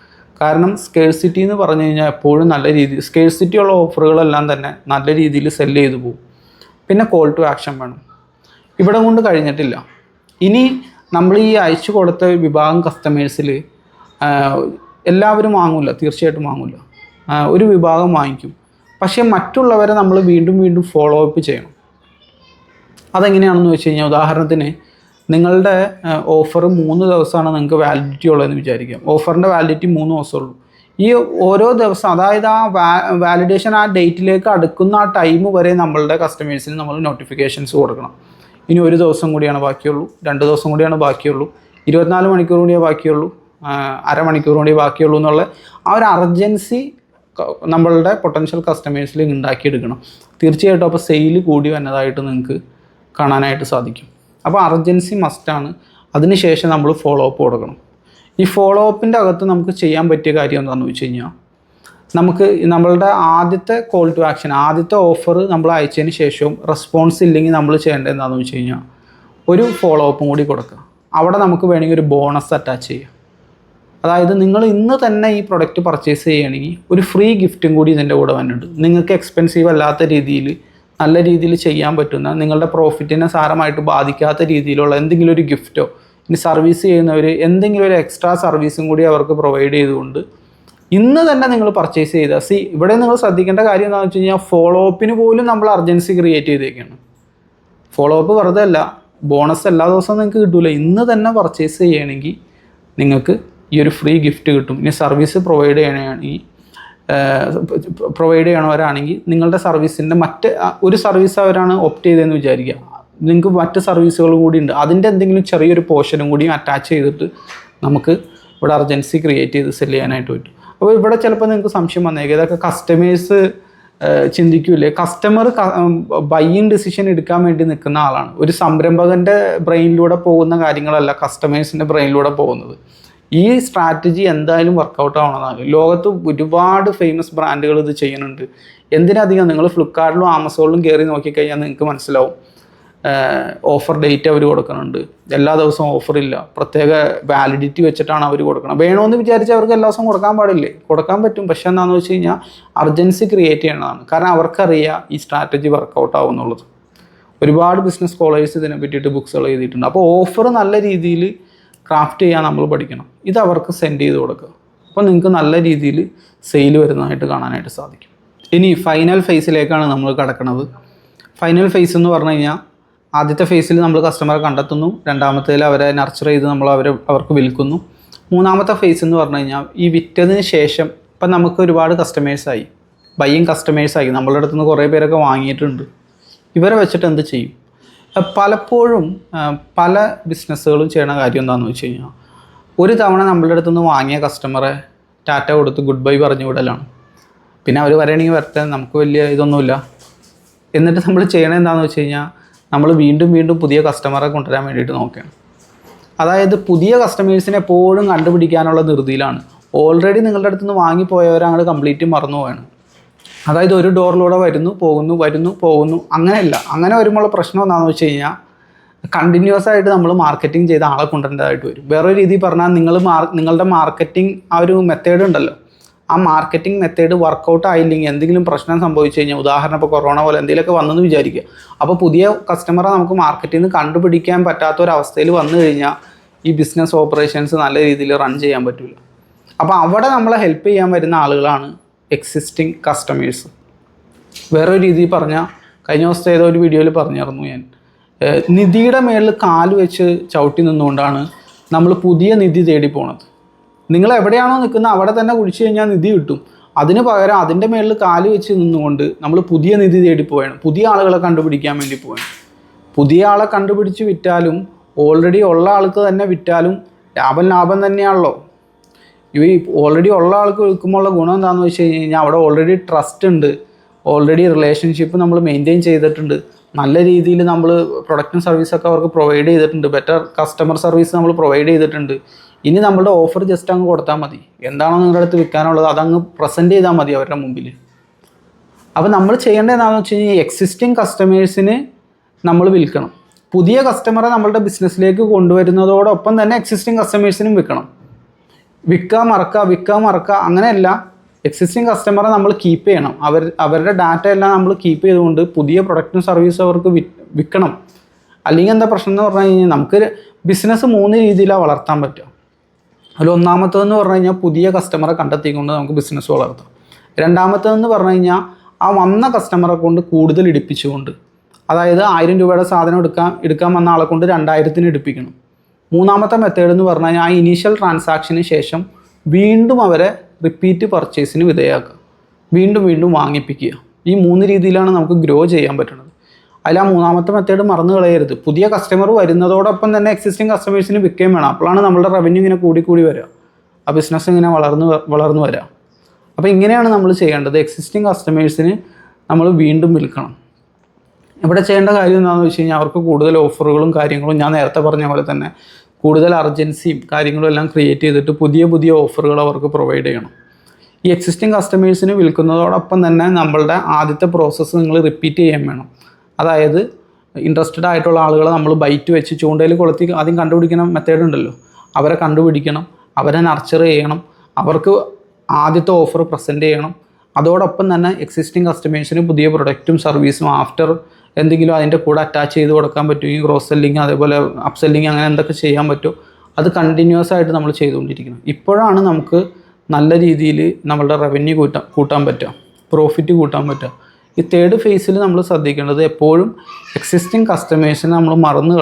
കാരണം സ്കേഴ്സിറ്റി എന്ന് പറഞ്ഞു കഴിഞ്ഞാൽ എപ്പോഴും നല്ല രീതിയിൽ സ്കേഴ്സിറ്റി ഉള്ള ഓഫറുകളെല്ലാം തന്നെ നല്ല രീതിയിൽ സെല്ല് ചെയ്തു പോകും. പിന്നെ കോൾ ടു ആക്ഷൻ വേണം. ഇവിടെ കൊണ്ട് കഴിഞ്ഞിട്ടില്ല. ഇനി നമ്മൾ ഈ അയച്ചു കൊടുത്ത വിഭാഗം കസ്റ്റമേഴ്സിൽ എല്ലാവരും വാങ്ങില്ല, തീർച്ചയായിട്ടും വാങ്ങില്ല. ഒരു വിഭാഗം വാങ്ങിക്കും. പക്ഷേ മറ്റുള്ളവരെ നമ്മൾ വീണ്ടും വീണ്ടും ഫോളോ അപ്പ് ചെയ്യണം. അതെങ്ങനെയാണെന്ന് വെച്ച് കഴിഞ്ഞാൽ, ഉദാഹരണത്തിന് നിങ്ങളുടെ ഓഫർ 3 ദിവസമാണ് നിങ്ങൾക്ക് വാലിഡിറ്റി ഉള്ളതെന്ന് വിചാരിക്കാം. ഓഫറിൻ്റെ വാലിഡിറ്റി 3 ദിവസമുള്ളൂ. ഈ ഓരോ ദിവസം, അതായത് ആ വാലിഡേഷൻ ആ ഡേറ്റിലേക്ക് അടുക്കുന്ന ആ ടൈം വരെ നമ്മളുടെ കസ്റ്റമേഴ്സിന് നമ്മൾ നോട്ടിഫിക്കേഷൻസ് കൊടുക്കണം. ഇനി 1 ദിവസം കൂടിയാണ് ബാക്കിയുള്ളൂ, 2 ദിവസം കൂടിയാണ് ബാക്കിയുള്ളൂ, 24 മണിക്കൂർ കൂടിയേ ബാക്കിയുള്ളൂ, അരമണിക്കൂർ കൂടിയേ ബാക്കിയുള്ളൂ എന്നുള്ള ആ ഒരു അർജൻസി നമ്മളുടെ പൊട്ടൻഷ്യൽ കസ്റ്റമേഴ്സിൽ ഉണ്ടാക്കിയെടുക്കണം. തീർച്ചയായിട്ടും അപ്പോൾ സെയിൽ കൂടി വന്നതായിട്ട് നിങ്ങൾക്ക് കാണാനായിട്ട് സാധിക്കും. അപ്പോൾ അർജൻസി മസ്റ്റാണ്. അതിനുശേഷം നമ്മൾ ഫോളോ അപ്പ് കൊടുക്കണം. ഈ ഫോളോ അപ്പിൻ്റെ അകത്ത് നമുക്ക് ചെയ്യാൻ പറ്റിയ കാര്യം എന്താണെന്ന് വെച്ച് കഴിഞ്ഞാൽ, നമുക്ക് നമ്മളുടെ ആദ്യത്തെ കോൾ ടു ആക്ഷൻ, ആദ്യത്തെ ഓഫർ നമ്മൾ അയച്ചതിന് ശേഷവും റെസ്പോൺസ് ഇല്ലെങ്കിൽ നമ്മൾ ചെയ്യേണ്ടത് എന്താണെന്ന് വെച്ച് കഴിഞ്ഞാൽ, ഒരു ഫോളോ അപ്പും കൂടി കൊടുക്കുക. അവിടെ നമുക്ക് വേണമെങ്കിൽ ഒരു ബോണസ് അറ്റാച്ച് ചെയ്യുക. അതായത് നിങ്ങൾ ഇന്ന് തന്നെ ഈ പ്രൊഡക്റ്റ് പർച്ചേസ് ചെയ്യുകയാണെങ്കിൽ ഒരു ഫ്രീ ഗിഫ്റ്റും കൂടി ഇതിൻ്റെ കൂടെ വന്നിട്ടുണ്ട്. നിങ്ങൾക്ക് എക്സ്പെൻസീവ് അല്ലാത്ത രീതിയിൽ, നല്ല രീതിയിൽ ചെയ്യാൻ പറ്റുന്ന, നിങ്ങളുടെ പ്രോഫിറ്റിനെ സാരമായിട്ട് ബാധിക്കാത്ത രീതിയിലുള്ള എന്തെങ്കിലും ഒരു ഗിഫ്റ്റോ, ഇനി സർവീസ് ചെയ്യുന്നവർ എന്തെങ്കിലും ഒരു എക്സ്ട്രാ സർവീസും കൂടി അവർക്ക് പ്രൊവൈഡ് ചെയ്തുകൊണ്ട് ഇന്ന് തന്നെ നിങ്ങൾ പർച്ചേസ് ചെയ്താൽ, ഇവിടെ നിങ്ങൾ ശ്രദ്ധിക്കേണ്ട കാര്യം എന്താണെന്ന് വെച്ച് കഴിഞ്ഞാൽ, ഫോളോ അപ്പിന് പോലും നമ്മൾ അർജൻസി ക്രിയേറ്റ് ചെയ്തേക്കാണ്. ഫോളോ അപ്പ് വെറുതെ അല്ല, ബോണസ് എല്ലാ ദിവസവും നിങ്ങൾക്ക് കിട്ടില്ല. ഇന്ന് തന്നെ പർച്ചേസ് ചെയ്യുകയാണെങ്കിൽ നിങ്ങൾക്ക് ഈ ഒരു ഫ്രീ ഗിഫ്റ്റ് കിട്ടും. ഇനി സർവീസ് പ്രൊവൈഡ് ചെയ്യണവരാണെങ്കിൽ നിങ്ങളുടെ സർവീസിൻ്റെ മറ്റ് ഒരു സർവീസ് അവരാണ് ഓപ്റ്റ് ചെയ്തതെന്ന് വിചാരിക്കുക, നിങ്ങൾക്ക് മറ്റ് സർവീസുകളും കൂടി ഉണ്ട്, അതിൻ്റെ എന്തെങ്കിലും ചെറിയൊരു പോർഷനും കൂടി അറ്റാച്ച് ചെയ്തിട്ട് നമുക്ക് ഇവിടെ അർജൻസി ക്രിയേറ്റ് ചെയ്ത് സെല് ചെയ്യാനായിട്ട് പറ്റും. അപ്പോൾ ഇവിടെ ചിലപ്പോൾ നിങ്ങൾക്ക് സംശയം വന്നേക്കാം, ഇതൊക്കെ കസ്റ്റമേഴ്സ് ചിന്തിക്കൂലേ? കസ്റ്റമർ ബൈയിങ് ഡിസിഷൻ എടുക്കാൻ വേണ്ടി നിൽക്കുന്ന ആളാണ്. ഒരു സംരംഭകൻ്റെ ബ്രെയിനിലൂടെ പോകുന്ന കാര്യങ്ങളല്ല കസ്റ്റമേഴ്സിൻ്റെ ബ്രെയിനിലൂടെ പോകുന്നത്. ഈ സ്ട്രാറ്റജി എന്തായാലും വർക്കൗട്ട് ആവണമെന്നാണ്. ലോകത്ത് ഒരുപാട് ഫേമസ് ബ്രാൻഡുകൾ ഇത് ചെയ്യുന്നുണ്ട്. എന്തിനധികം നിങ്ങൾ ഫ്ലിപ്കാർട്ടിലും ആമസോണിലും കയറി നോക്കിക്കഴിഞ്ഞാൽ നിങ്ങൾക്ക് മനസ്സിലാവും. ഓഫർ ഡേറ്റ് അവർ കൊടുക്കുന്നുണ്ട്, എല്ലാ ദിവസവും ഓഫറില്ല, പ്രത്യേക വാലിഡിറ്റി വെച്ചിട്ടാണ് അവർ കൊടുക്കണം. വേണമെന്ന് വിചാരിച്ച് അവർക്ക് എല്ലാ ദിവസവും കൊടുക്കാൻ പാടില്ലേ? കൊടുക്കാൻ പറ്റും. പക്ഷേ എന്താണെന്ന് വെച്ച് കഴിഞ്ഞാൽ അർജൻസി ക്രിയേറ്റ് ചെയ്യണതാണ്. കാരണം അവർക്കറിയാം ഈ സ്ട്രാറ്റജി വർക്കൗട്ട് ആവും എന്നുള്ളത്. ഒരുപാട് ബിസിനസ് സ്കോളേഴ്സ് ഇതിനെ പറ്റിയിട്ട് ബുക്സുകൾ എഴുതിയിട്ടുണ്ട്. അപ്പോൾ ഓഫർ നല്ല രീതിയിൽ ക്രാഫ്റ്റ് ചെയ്യാൻ നമ്മൾ പഠിക്കണം. ഇത് അവർക്ക് സെൻഡ് ചെയ്ത് കൊടുക്കുക. അപ്പോൾ നിങ്ങൾക്ക് നല്ല രീതിയിൽ സെയിൽ വരുന്നതായിട്ട് കാണാനായിട്ട് സാധിക്കും. ഇനി ഫൈനൽ ഫേസിലേക്കാണ് നമ്മൾ കടക്കുന്നത്. ഫൈനൽ ഫേസ് എന്ന് പറഞ്ഞു കഴിഞ്ഞാൽ, ആദ്യത്തെ ഫേസിൽ നമ്മൾ കസ്റ്റമറെ കണ്ടെത്തുന്നു, രണ്ടാമത്തേൽ അവരെ നർച്ചർ ചെയ്ത് നമ്മൾ അവർക്ക് വിൽക്കുന്നു. മൂന്നാമത്തെ ഫേസ് എന്ന് പറഞ്ഞു കഴിഞ്ഞാൽ, ഈ വിറ്റതിന് ശേഷം ഇപ്പം നമുക്ക് ഒരുപാട് കസ്റ്റമേഴ്സായി, ബൈയിങ് കസ്റ്റമേഴ്സായി, നമ്മളുടെ അടുത്ത് നിന്ന് കുറേ പേരൊക്കെ വാങ്ങിയിട്ടുണ്ട്. ഇവരെ വെച്ചിട്ട് എന്ത് ചെയ്യും? പലപ്പോഴും പല ബിസിനസ്സുകളും ചെയ്യണ കാര്യം എന്താണെന്ന് വെച്ച് കഴിഞ്ഞാൽ, ഒരു തവണ നമ്മളുടെ അടുത്ത് നിന്ന് വാങ്ങിയ കസ്റ്റമറെ ടാറ്റ കൊടുത്ത് ഗുഡ് ബൈ പറഞ്ഞു വിടലാണ്. പിന്നെ അവർ വരണമെങ്കിൽ വരട്ടെ, നമുക്ക് വലിയ ഇതൊന്നുമില്ല. എന്നിട്ട് നമ്മൾ ചെയ്യണത് എന്താണെന്ന് വെച്ച് കഴിഞ്ഞാൽ, നമ്മൾ വീണ്ടും വീണ്ടും പുതിയ കസ്റ്റമറെ കൊണ്ടുവരാൻ വേണ്ടിയിട്ട് നോക്കുകയാണ്. അതായത് പുതിയ കസ്റ്റമേഴ്സിനെ എപ്പോഴും കണ്ടുപിടിക്കാനുള്ള ധൃതിയിലാണ്. ഓൾറെഡി നിങ്ങളുടെ അടുത്ത് നിന്ന് വാങ്ങിപ്പോയവരങ്ങോട്ട് കംപ്ലീറ്റ് മറന്നു പോവാണ്. അതായത് ഒരു ഡോറിലൂടെ വരുന്നു പോകുന്നു അങ്ങനെയല്ല. അങ്ങനെ വരുമ്പോൾ പ്രശ്നം എന്താണെന്ന് വെച്ച് കഴിഞ്ഞാൽ, കണ്ടിന്യൂസ് ആയിട്ട് നമ്മൾ മാർക്കറ്റിംഗ് ചെയ്ത ആളെ കൊണ്ടുവരേണ്ടതായിട്ട് വരും. വേറൊരു രീതി പറഞ്ഞാൽ, നിങ്ങളുടെ മാർക്കറ്റിംഗ് ആ ഒരു മെത്തേഡ് ഉണ്ടല്ലോ, ആ മാർക്കറ്റിംഗ് മെത്തേഡ് വർക്കൗട്ട് ആയില്ലെങ്കിൽ, എന്തെങ്കിലും പ്രശ്നം സംഭവിച്ചു കഴിഞ്ഞാൽ, ഉദാഹരണം ഇപ്പോൾ കൊറോണ പോലെ എന്തെങ്കിലുമൊക്കെ വന്നെന്ന് വിചാരിക്കുക, അപ്പോൾ പുതിയ കസ്റ്റമറെ നമുക്ക് മാർക്കറ്റിൽ നിന്ന് കണ്ടുപിടിക്കാൻ പറ്റാത്തൊരവസ്ഥയിൽ വന്നു കഴിഞ്ഞാൽ ഈ ബിസിനസ് ഓപ്പറേഷൻസ് നല്ല രീതിയിൽ റൺ ചെയ്യാൻ പറ്റില്ല. അപ്പോൾ അവിടെ നമ്മളെ ഹെൽപ്പ് ചെയ്യാൻ വരുന്ന ആളുകളാണ് എക്സിസ്റ്റിംഗ് കസ്റ്റമേഴ്സ്. വേറൊരു രീതിയിൽ പറഞ്ഞാൽ, കഴിഞ്ഞ ദിവസത്തെ ഏതോ ഒരു വീഡിയോയിൽ പറഞ്ഞിരുന്നു ഞാൻ, നിധിയുടെ മേളിൽ കാല് വെച്ച് ചവിട്ടി നിന്നുകൊണ്ടാണ് നമ്മൾ പുതിയ നിധി തേടി പോണത്. നിങ്ങൾ എവിടെയാണോ നിൽക്കുന്നത് അവിടെ തന്നെ കുഴിച്ച് കഴിഞ്ഞാൽ നിധി കിട്ടും. അതിന് പകരം അതിൻ്റെ മേളിൽ കാല് വെച്ച് നിന്നുകൊണ്ട് നമ്മൾ പുതിയ നിധി തേടി പോവുകയാണ്, പുതിയ ആളുകളെ കണ്ടുപിടിക്കാൻ വേണ്ടി പോവുകയാണ്. പുതിയ ആളെ കണ്ടുപിടിച്ച് വിറ്റാലും ഓൾറെഡി ഉള്ള ആൾക്ക് തന്നെ വിറ്റാലും ലാഭം തന്നെയാണല്ലോ. ഈ ഓൾറെഡി ഉള്ള ആൾക്ക് വിൽക്കുമ്പോഴുള്ള ഗുണം എന്താണെന്ന് വെച്ച് കഴിഞ്ഞാൽ, അവിടെ ഓൾറെഡി ട്രസ്റ്റ് ഉണ്ട്, ഓൾറെഡി റിലേഷൻഷിപ്പ് നമ്മൾ മെയിൻറ്റെയിൻ ചെയ്തിട്ടുണ്ട്, നല്ല രീതിയിൽ നമ്മൾ പ്രൊഡക്റ്റും സർവീസൊക്കെ അവർക്ക് പ്രൊവൈഡ് ചെയ്തിട്ടുണ്ട്, ബെറ്റർ കസ്റ്റമർ സർവീസ് നമ്മൾ പ്രൊവൈഡ് ചെയ്തിട്ടുണ്ട്. ഇനി നമ്മളുടെ ഓഫർ ജസ്റ്റ് അങ്ങ് കൊടുത്താൽ മതി, എന്താണോ നിങ്ങളുടെ അടുത്ത് വിൽക്കാനുള്ളത് അതങ്ങ് പ്രസൻറ്റ് ചെയ്താൽ മതി അവരുടെ മുമ്പിൽ. അപ്പോൾ നമ്മൾ ചെയ്യേണ്ടത് എന്താണെന്ന് വെച്ച് കഴിഞ്ഞാൽ, എക്സിസ്റ്റിംഗ് കസ്റ്റമേഴ്സിന് നമ്മൾ വിൽക്കണം. പുതിയ കസ്റ്റമറെ നമ്മളുടെ ബിസിനസ്സിലേക്ക് കൊണ്ടുവരുന്നതോടൊപ്പം തന്നെ എക്സിസ്റ്റിംഗ് കസ്റ്റമേഴ്സിനും വിൽക്കണം. വിൽക്കാൻ മറക്കുക അങ്ങനെയല്ല. എക്സിസ്റ്റിംഗ് കസ്റ്റമറെ നമ്മൾ കീപ്പ് ചെയ്യണം. അവരുടെ ഡാറ്റ എല്ലാം നമ്മൾ കീപ്പ് ചെയ്തുകൊണ്ട് പുതിയ പ്രൊഡക്റ്റും സർവീസും അവർക്ക് വിൽക്കണം. അല്ലെങ്കിൽ എന്താ പ്രശ്നം എന്ന് പറഞ്ഞു കഴിഞ്ഞാൽ, നമുക്ക് ബിസിനസ് 3 രീതിയിലാണ് വളർത്താൻ പറ്റുക. അതിൽ ഒന്നാമത്തേതെന്ന് പറഞ്ഞു കഴിഞ്ഞാൽ പുതിയ കസ്റ്റമറെ കണ്ടെത്തിക്കൊണ്ട് നമുക്ക് ബിസിനസ് വളർത്താം. രണ്ടാമത്തേതെന്ന് പറഞ്ഞു കഴിഞ്ഞാൽ ആ വന്ന കസ്റ്റമറെ കൊണ്ട് കൂടുതൽ ഇടിപ്പിച്ചുകൊണ്ട്, അതായത് 1000 രൂപയുടെ സാധനം എടുക്കാൻ വന്ന ആളെ കൊണ്ട് 2000-ന് എടുപ്പിക്കണം. മൂന്നാമത്തെ മെത്തേഡ് എന്ന് പറഞ്ഞു കഴിഞ്ഞാൽ ആ ഇനീഷ്യൽ ട്രാൻസാക്ഷന് ശേഷം വീണ്ടും അവരെ റിപ്പീറ്റ് പർച്ചേസിന് വിധേയമാക്കുക, വീണ്ടും വാങ്ങിപ്പിക്കുക. ഈ 3 രീതിയിലാണ് നമുക്ക് ഗ്രോ ചെയ്യാൻ പറ്റുന്നത്. അതിൽ ആ മൂന്നാമത്തെ മെത്തേഡ് മറന്നു കളയരുത്. പുതിയ കസ്റ്റമർ വരുന്നതോടൊപ്പം തന്നെ എക്സിസ്റ്റിംഗ് കസ്റ്റമേഴ്സിന് വിൽക്കുകയും വേണം. അപ്പോഴാണ് നമ്മളുടെ റവന്യൂ ഇങ്ങനെ കൂടി വരിക, ആ ബിസിനസ് ഇങ്ങനെ വളർന്നു വരിക. അപ്പോൾ ഇങ്ങനെയാണ് നമ്മൾ ചെയ്യേണ്ടത്. എക്സിസ്റ്റിംഗ് കസ്റ്റമേഴ്സിന് നമ്മൾ വീണ്ടും വിൽക്കണം. ഇവിടെ ചെയ്യേണ്ട കാര്യം എന്താണെന്ന് വെച്ച് കഴിഞ്ഞാൽ അവർക്ക് കൂടുതൽ ഓഫറുകളും കാര്യങ്ങളും, ഞാൻ നേരത്തെ പറഞ്ഞ പോലെ തന്നെ കൂടുതൽ അർജൻസിയും കാര്യങ്ങളും എല്ലാം ക്രിയേറ്റ് ചെയ്തിട്ട് പുതിയ ഓഫറുകൾ അവർക്ക് പ്രൊവൈഡ് ചെയ്യണം. ഈ എക്സിസ്റ്റിംഗ് കസ്റ്റമേഴ്സിന് വിൽക്കുന്നതോടൊപ്പം തന്നെ നമ്മളുടെ ആദ്യത്തെ പ്രോസസ്സ് നിങ്ങൾ റിപ്പീറ്റ് ചെയ്യാൻ വേണം. അതായത് ഇൻട്രസ്റ്റഡ് ആയിട്ടുള്ള ആളുകളെ നമ്മൾ ബൈറ്റ് വെച്ച് ചൂണ്ടയിൽ കൊളുത്തി ആദ്യം കണ്ടുപിടിക്കുന്ന മെത്തേഡ് ഉണ്ടല്ലോ, അവരെ കണ്ടുപിടിക്കണം, അവരെ നർച്ചർ ചെയ്യണം, അവർക്ക് ആദ്യത്തെ ഓഫർ പ്രസൻറ്റ് ചെയ്യണം. അതോടൊപ്പം തന്നെ എക്സിസ്റ്റിംഗ് കസ്റ്റമേഴ്സിന് പുതിയ പ്രൊഡക്റ്റും സർവീസും ആഫ്റ്റർ എന്തെങ്കിലും അതിൻ്റെ കൂടെ അറ്റാച്ച് ചെയ്ത് കൊടുക്കാൻ പറ്റുമെങ്കിൽ ക്രോസ് സെല്ലിങ്, അതേപോലെ അപ്പ് സെല്ലിങ്, അങ്ങനെ എന്തൊക്കെ ചെയ്യാൻ പറ്റുമോ അത് കണ്ടിന്യൂസ് ആയിട്ട് നമ്മൾ ചെയ്തുകൊണ്ടിരിക്കണം. ഇപ്പോഴാണ് നമുക്ക് നല്ല രീതിയിൽ നമ്മളുടെ റവന്യൂ കൂട്ടാൻ പറ്റുക, പ്രോഫിറ്റ് കൂട്ടാൻ പറ്റുക. ഈ തേർഡ് ഫേസിൽ നമ്മൾ ശ്രദ്ധിക്കേണ്ടത് എപ്പോഴും എക്സിസ്റ്റിംഗ് കസ്റ്റമേഴ്സിനെ നമ്മൾ മറന്നു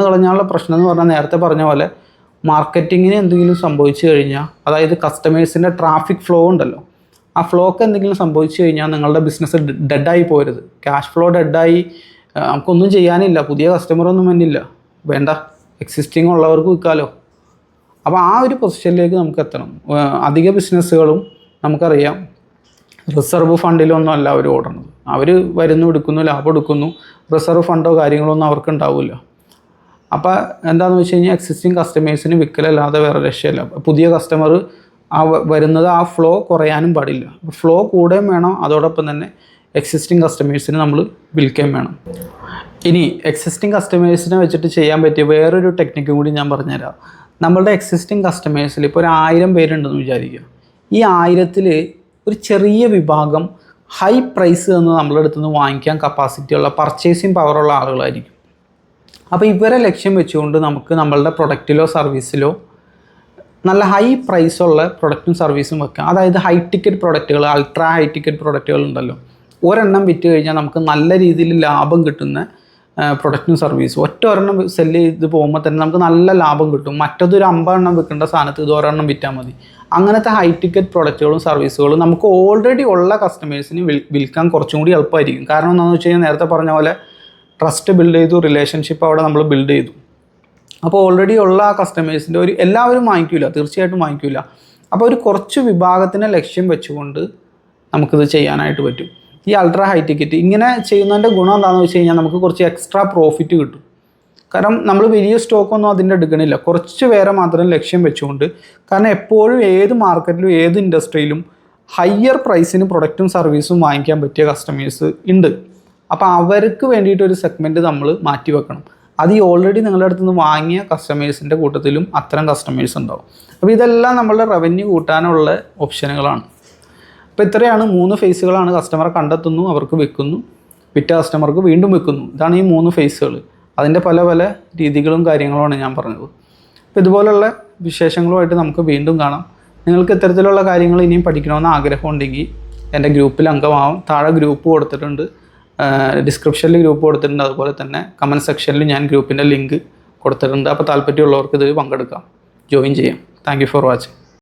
കളഞ്ഞാലുള്ള പ്രശ്നം എന്ന് പറഞ്ഞാൽ നേരത്തെ പറഞ്ഞ പോലെ മാർക്കറ്റിങ്ങിന് എന്തെങ്കിലും സംഭവിച്ചു കഴിഞ്ഞാൽ, അതായത് കസ്റ്റമേഴ്സിൻ്റെ ട്രാഫിക് ഫ്ലോ ഉണ്ടല്ലോ, ആ ഫ്ലോക്ക് എന്തെങ്കിലും സംഭവിച്ചു കഴിഞ്ഞാൽ നിങ്ങളുടെ ബിസിനസ് ഡെഡായി പോരുത്. ക്യാഷ് ഫ്ലോ ഡെഡായി നമുക്കൊന്നും ചെയ്യാനില്ല, പുതിയ കസ്റ്റമറൊന്നും വന്നില്ല, വേണ്ട, എക്സിസ്റ്റിംഗ് ഉള്ളവർക്ക് വിൽക്കാമല്ലോ. അപ്പോൾ ആ ഒരു പൊസിഷനിലേക്ക് നമുക്ക് എത്തണം. അധിക ബിസിനസ്സുകളും നമുക്കറിയാം റിസർവ് ഫണ്ടിലൊന്നും അല്ല അവർ ഓടണത്. അവർ വരുന്നു, എടുക്കുന്നു, ലാഭം എടുക്കുന്നു, റിസർവ് ഫണ്ടോ കാര്യങ്ങളൊന്നും അവർക്ക് ഉണ്ടാവില്ല. അപ്പോൾ എന്താണെന്ന് വെച്ച് കഴിഞ്ഞാൽ എക്സിസ്റ്റിംഗ് കസ്റ്റമേഴ്സിന് വിൽക്കലല്ലാതെ വേറെ രക്ഷയില്ല. പുതിയ കസ്റ്റമർ വരുന്നത് ആ ഫ്ലോ കുറയാനും പാടില്ല, ഫ്ലോ കൂടുകയും വേണം. അതോടൊപ്പം തന്നെ എക്സിസ്റ്റിംഗ് കസ്റ്റമേഴ്സിന് നമ്മൾ വിൽക്കുകയും വേണം. ഇനി എക്സിസ്റ്റിംഗ് കസ്റ്റമേഴ്സിനെ വെച്ചിട്ട് ചെയ്യാൻ പറ്റിയ വേറൊരു ടെക്നിക്കും കൂടി ഞാൻ പറഞ്ഞുതരാം. നമ്മളുടെ എക്സിസ്റ്റിംഗ് കസ്റ്റമേഴ്സിൽ ഇപ്പോൾ ഒരു 1000 പേരുണ്ടെന്ന് വിചാരിക്കുക. ഈ 1000-ൽ ഒരു ചെറിയ വിഭാഗം ഹൈ പ്രൈസ് എന്ന് നമ്മളുടെ അടുത്ത് നിന്ന് വാങ്ങിക്കാൻ കപ്പാസിറ്റിയുള്ള പർച്ചേസിങ് പവറുള്ള ആളുകളായിരിക്കും. അപ്പോൾ ഇവരെ ലക്ഷ്യം വെച്ചുകൊണ്ട് നമുക്ക് നമ്മളുടെ പ്രൊഡക്റ്റിലോ സർവീസിലോ നല്ല ഹൈ പ്രൈസുള്ള പ്രൊഡക്റ്റും സർവീസും വെക്കാം. അതായത് ഹൈ ടിക്കറ്റ് പ്രൊഡക്റ്റുകൾ, അൾട്രാ ഹൈ ടിക്കറ്റ് പ്രൊഡക്റ്റുകൾ ഉണ്ടല്ലോ, ഒരെണ്ണം വിറ്റ് കഴിഞ്ഞാൽ നമുക്ക് നല്ല രീതിയിൽ ലാഭം കിട്ടുന്ന പ്രൊഡക്റ്റും സർവീസും ഒരെണ്ണം സെല്ല് ചെയ്ത് പോകുമ്പോൾ തന്നെ നമുക്ക് നല്ല ലാഭം കിട്ടും. മറ്റതൊരു 50 എണ്ണം വിൽക്കേണ്ട സ്ഥാനത്ത് ഇത് ഒരെണ്ണം വിറ്റാൽ മതി. അങ്ങനത്തെ ഹൈ ടിക്കറ്റ് പ്രൊഡക്റ്റുകളും സർവീസുകളും നമുക്ക് ഓൾറെഡി ഉള്ള കസ്റ്റമേഴ്സിന് വിൽക്കാൻ കുറച്ചും കൂടി എളുപ്പമായിരിക്കും. കാരണം എന്താണെന്ന് വെച്ച് കഴിഞ്ഞാൽ നേരത്തെ പറഞ്ഞ പോലെ ട്രസ്റ്റ് ബിൽഡ് ചെയ്തു, റിലേഷൻഷിപ്പ് അവിടെ നമ്മൾ ബിൽഡ് ചെയ്തു. അപ്പോൾ ഓൾറെഡി ഉള്ള ആ കസ്റ്റമേഴ്സിൻ്റെ എല്ലാവരും വാങ്ങിക്കില്ല, തീർച്ചയായിട്ടും വാങ്ങിക്കില്ല. അപ്പോൾ ഒരു കുറച്ച് വിഭാഗത്തിനെ ലക്ഷ്യം വെച്ചുകൊണ്ട് നമുക്കിത് ചെയ്യാനായിട്ട് പറ്റും. ഈ അൾട്രാ ഹൈ ടിക്കറ്റ് ഇങ്ങനെ ചെയ്യുന്നതിൻ്റെ ഗുണം എന്താണെന്ന് വെച്ച് കഴിഞ്ഞാൽ നമുക്ക് കുറച്ച് എക്സ്ട്രാ പ്രോഫിറ്റ് കിട്ടും. കാരണം നമ്മൾ വലിയ സ്റ്റോക്കൊന്നും അതിൻ്റെ എടുക്കണില്ല, കുറച്ച് പേരെ മാത്രം ലക്ഷ്യം വെച്ചുകൊണ്ട്. കാരണം എപ്പോഴും ഏത് മാർക്കറ്റിലും ഏത് ഇൻഡസ്ട്രിയിലും ഹയ്യർ പ്രൈസിന് പ്രൊഡക്റ്റും സർവീസും വാങ്ങിക്കാൻ പറ്റിയ കസ്റ്റമേഴ്സ് ഉണ്ട്. അപ്പോൾ അവർക്ക് വേണ്ടിയിട്ടൊരു സെഗ്മെൻറ്റ് നമ്മൾ മാറ്റി വെക്കണം. അത് ഈ ഓൾറെഡി നിങ്ങളുടെ അടുത്ത് നിന്ന് വാങ്ങിയ കസ്റ്റമേഴ്സിൻ്റെ കൂട്ടത്തിലും അത്തരം കസ്റ്റമേഴ്സ് ഉണ്ടാവും. അപ്പോൾ ഇതെല്ലാം നമ്മളുടെ റവന്യൂ കൂട്ടാനുള്ള ഓപ്ഷനുകളാണ്. അപ്പോൾ ഇത്രയാണ് 3 ഫേസുകളാണ്. കസ്റ്റമറെ കണ്ടെത്തുന്നു, അവർക്ക് വിൽക്കുന്നു, വിറ്റ കസ്റ്റമർക്ക് വീണ്ടും വിൽക്കുന്നു. ഇതാണ് ഈ 3 ഫേസുകൾ. അതിൻ്റെ പല രീതികളും കാര്യങ്ങളുമാണ് ഞാൻ പറഞ്ഞത്. അപ്പോൾ ഇതുപോലുള്ള വിശേഷങ്ങളുമായിട്ട് നമുക്ക് വീണ്ടും കാണാം. നിങ്ങൾക്ക് ഇത്തരത്തിലുള്ള കാര്യങ്ങൾ ഇനിയും പഠിക്കണമെന്ന് ആഗ്രഹമുണ്ടെങ്കിൽ എൻ്റെ ഗ്രൂപ്പിൽ അംഗമാവും. താഴെ ഗ്രൂപ്പ് കൊടുത്തിട്ടുണ്ട്, ഡിസ്ക്രിപ്ഷനിൽ ഗ്രൂപ്പ് കൊടുത്തിട്ടുണ്ട്. അതുപോലെ തന്നെ കമൻറ്റ് സെക്ഷനിൽ ഞാൻ ഗ്രൂപ്പിൻ്റെ ലിങ്ക് കൊടുത്തിട്ടുണ്ട്. അപ്പോൾ താല്പര്യമുള്ളവർക്ക് ഇത് പങ്കെടുക്കാം, ജോയിൻ ചെയ്യാം. Thank you for watching.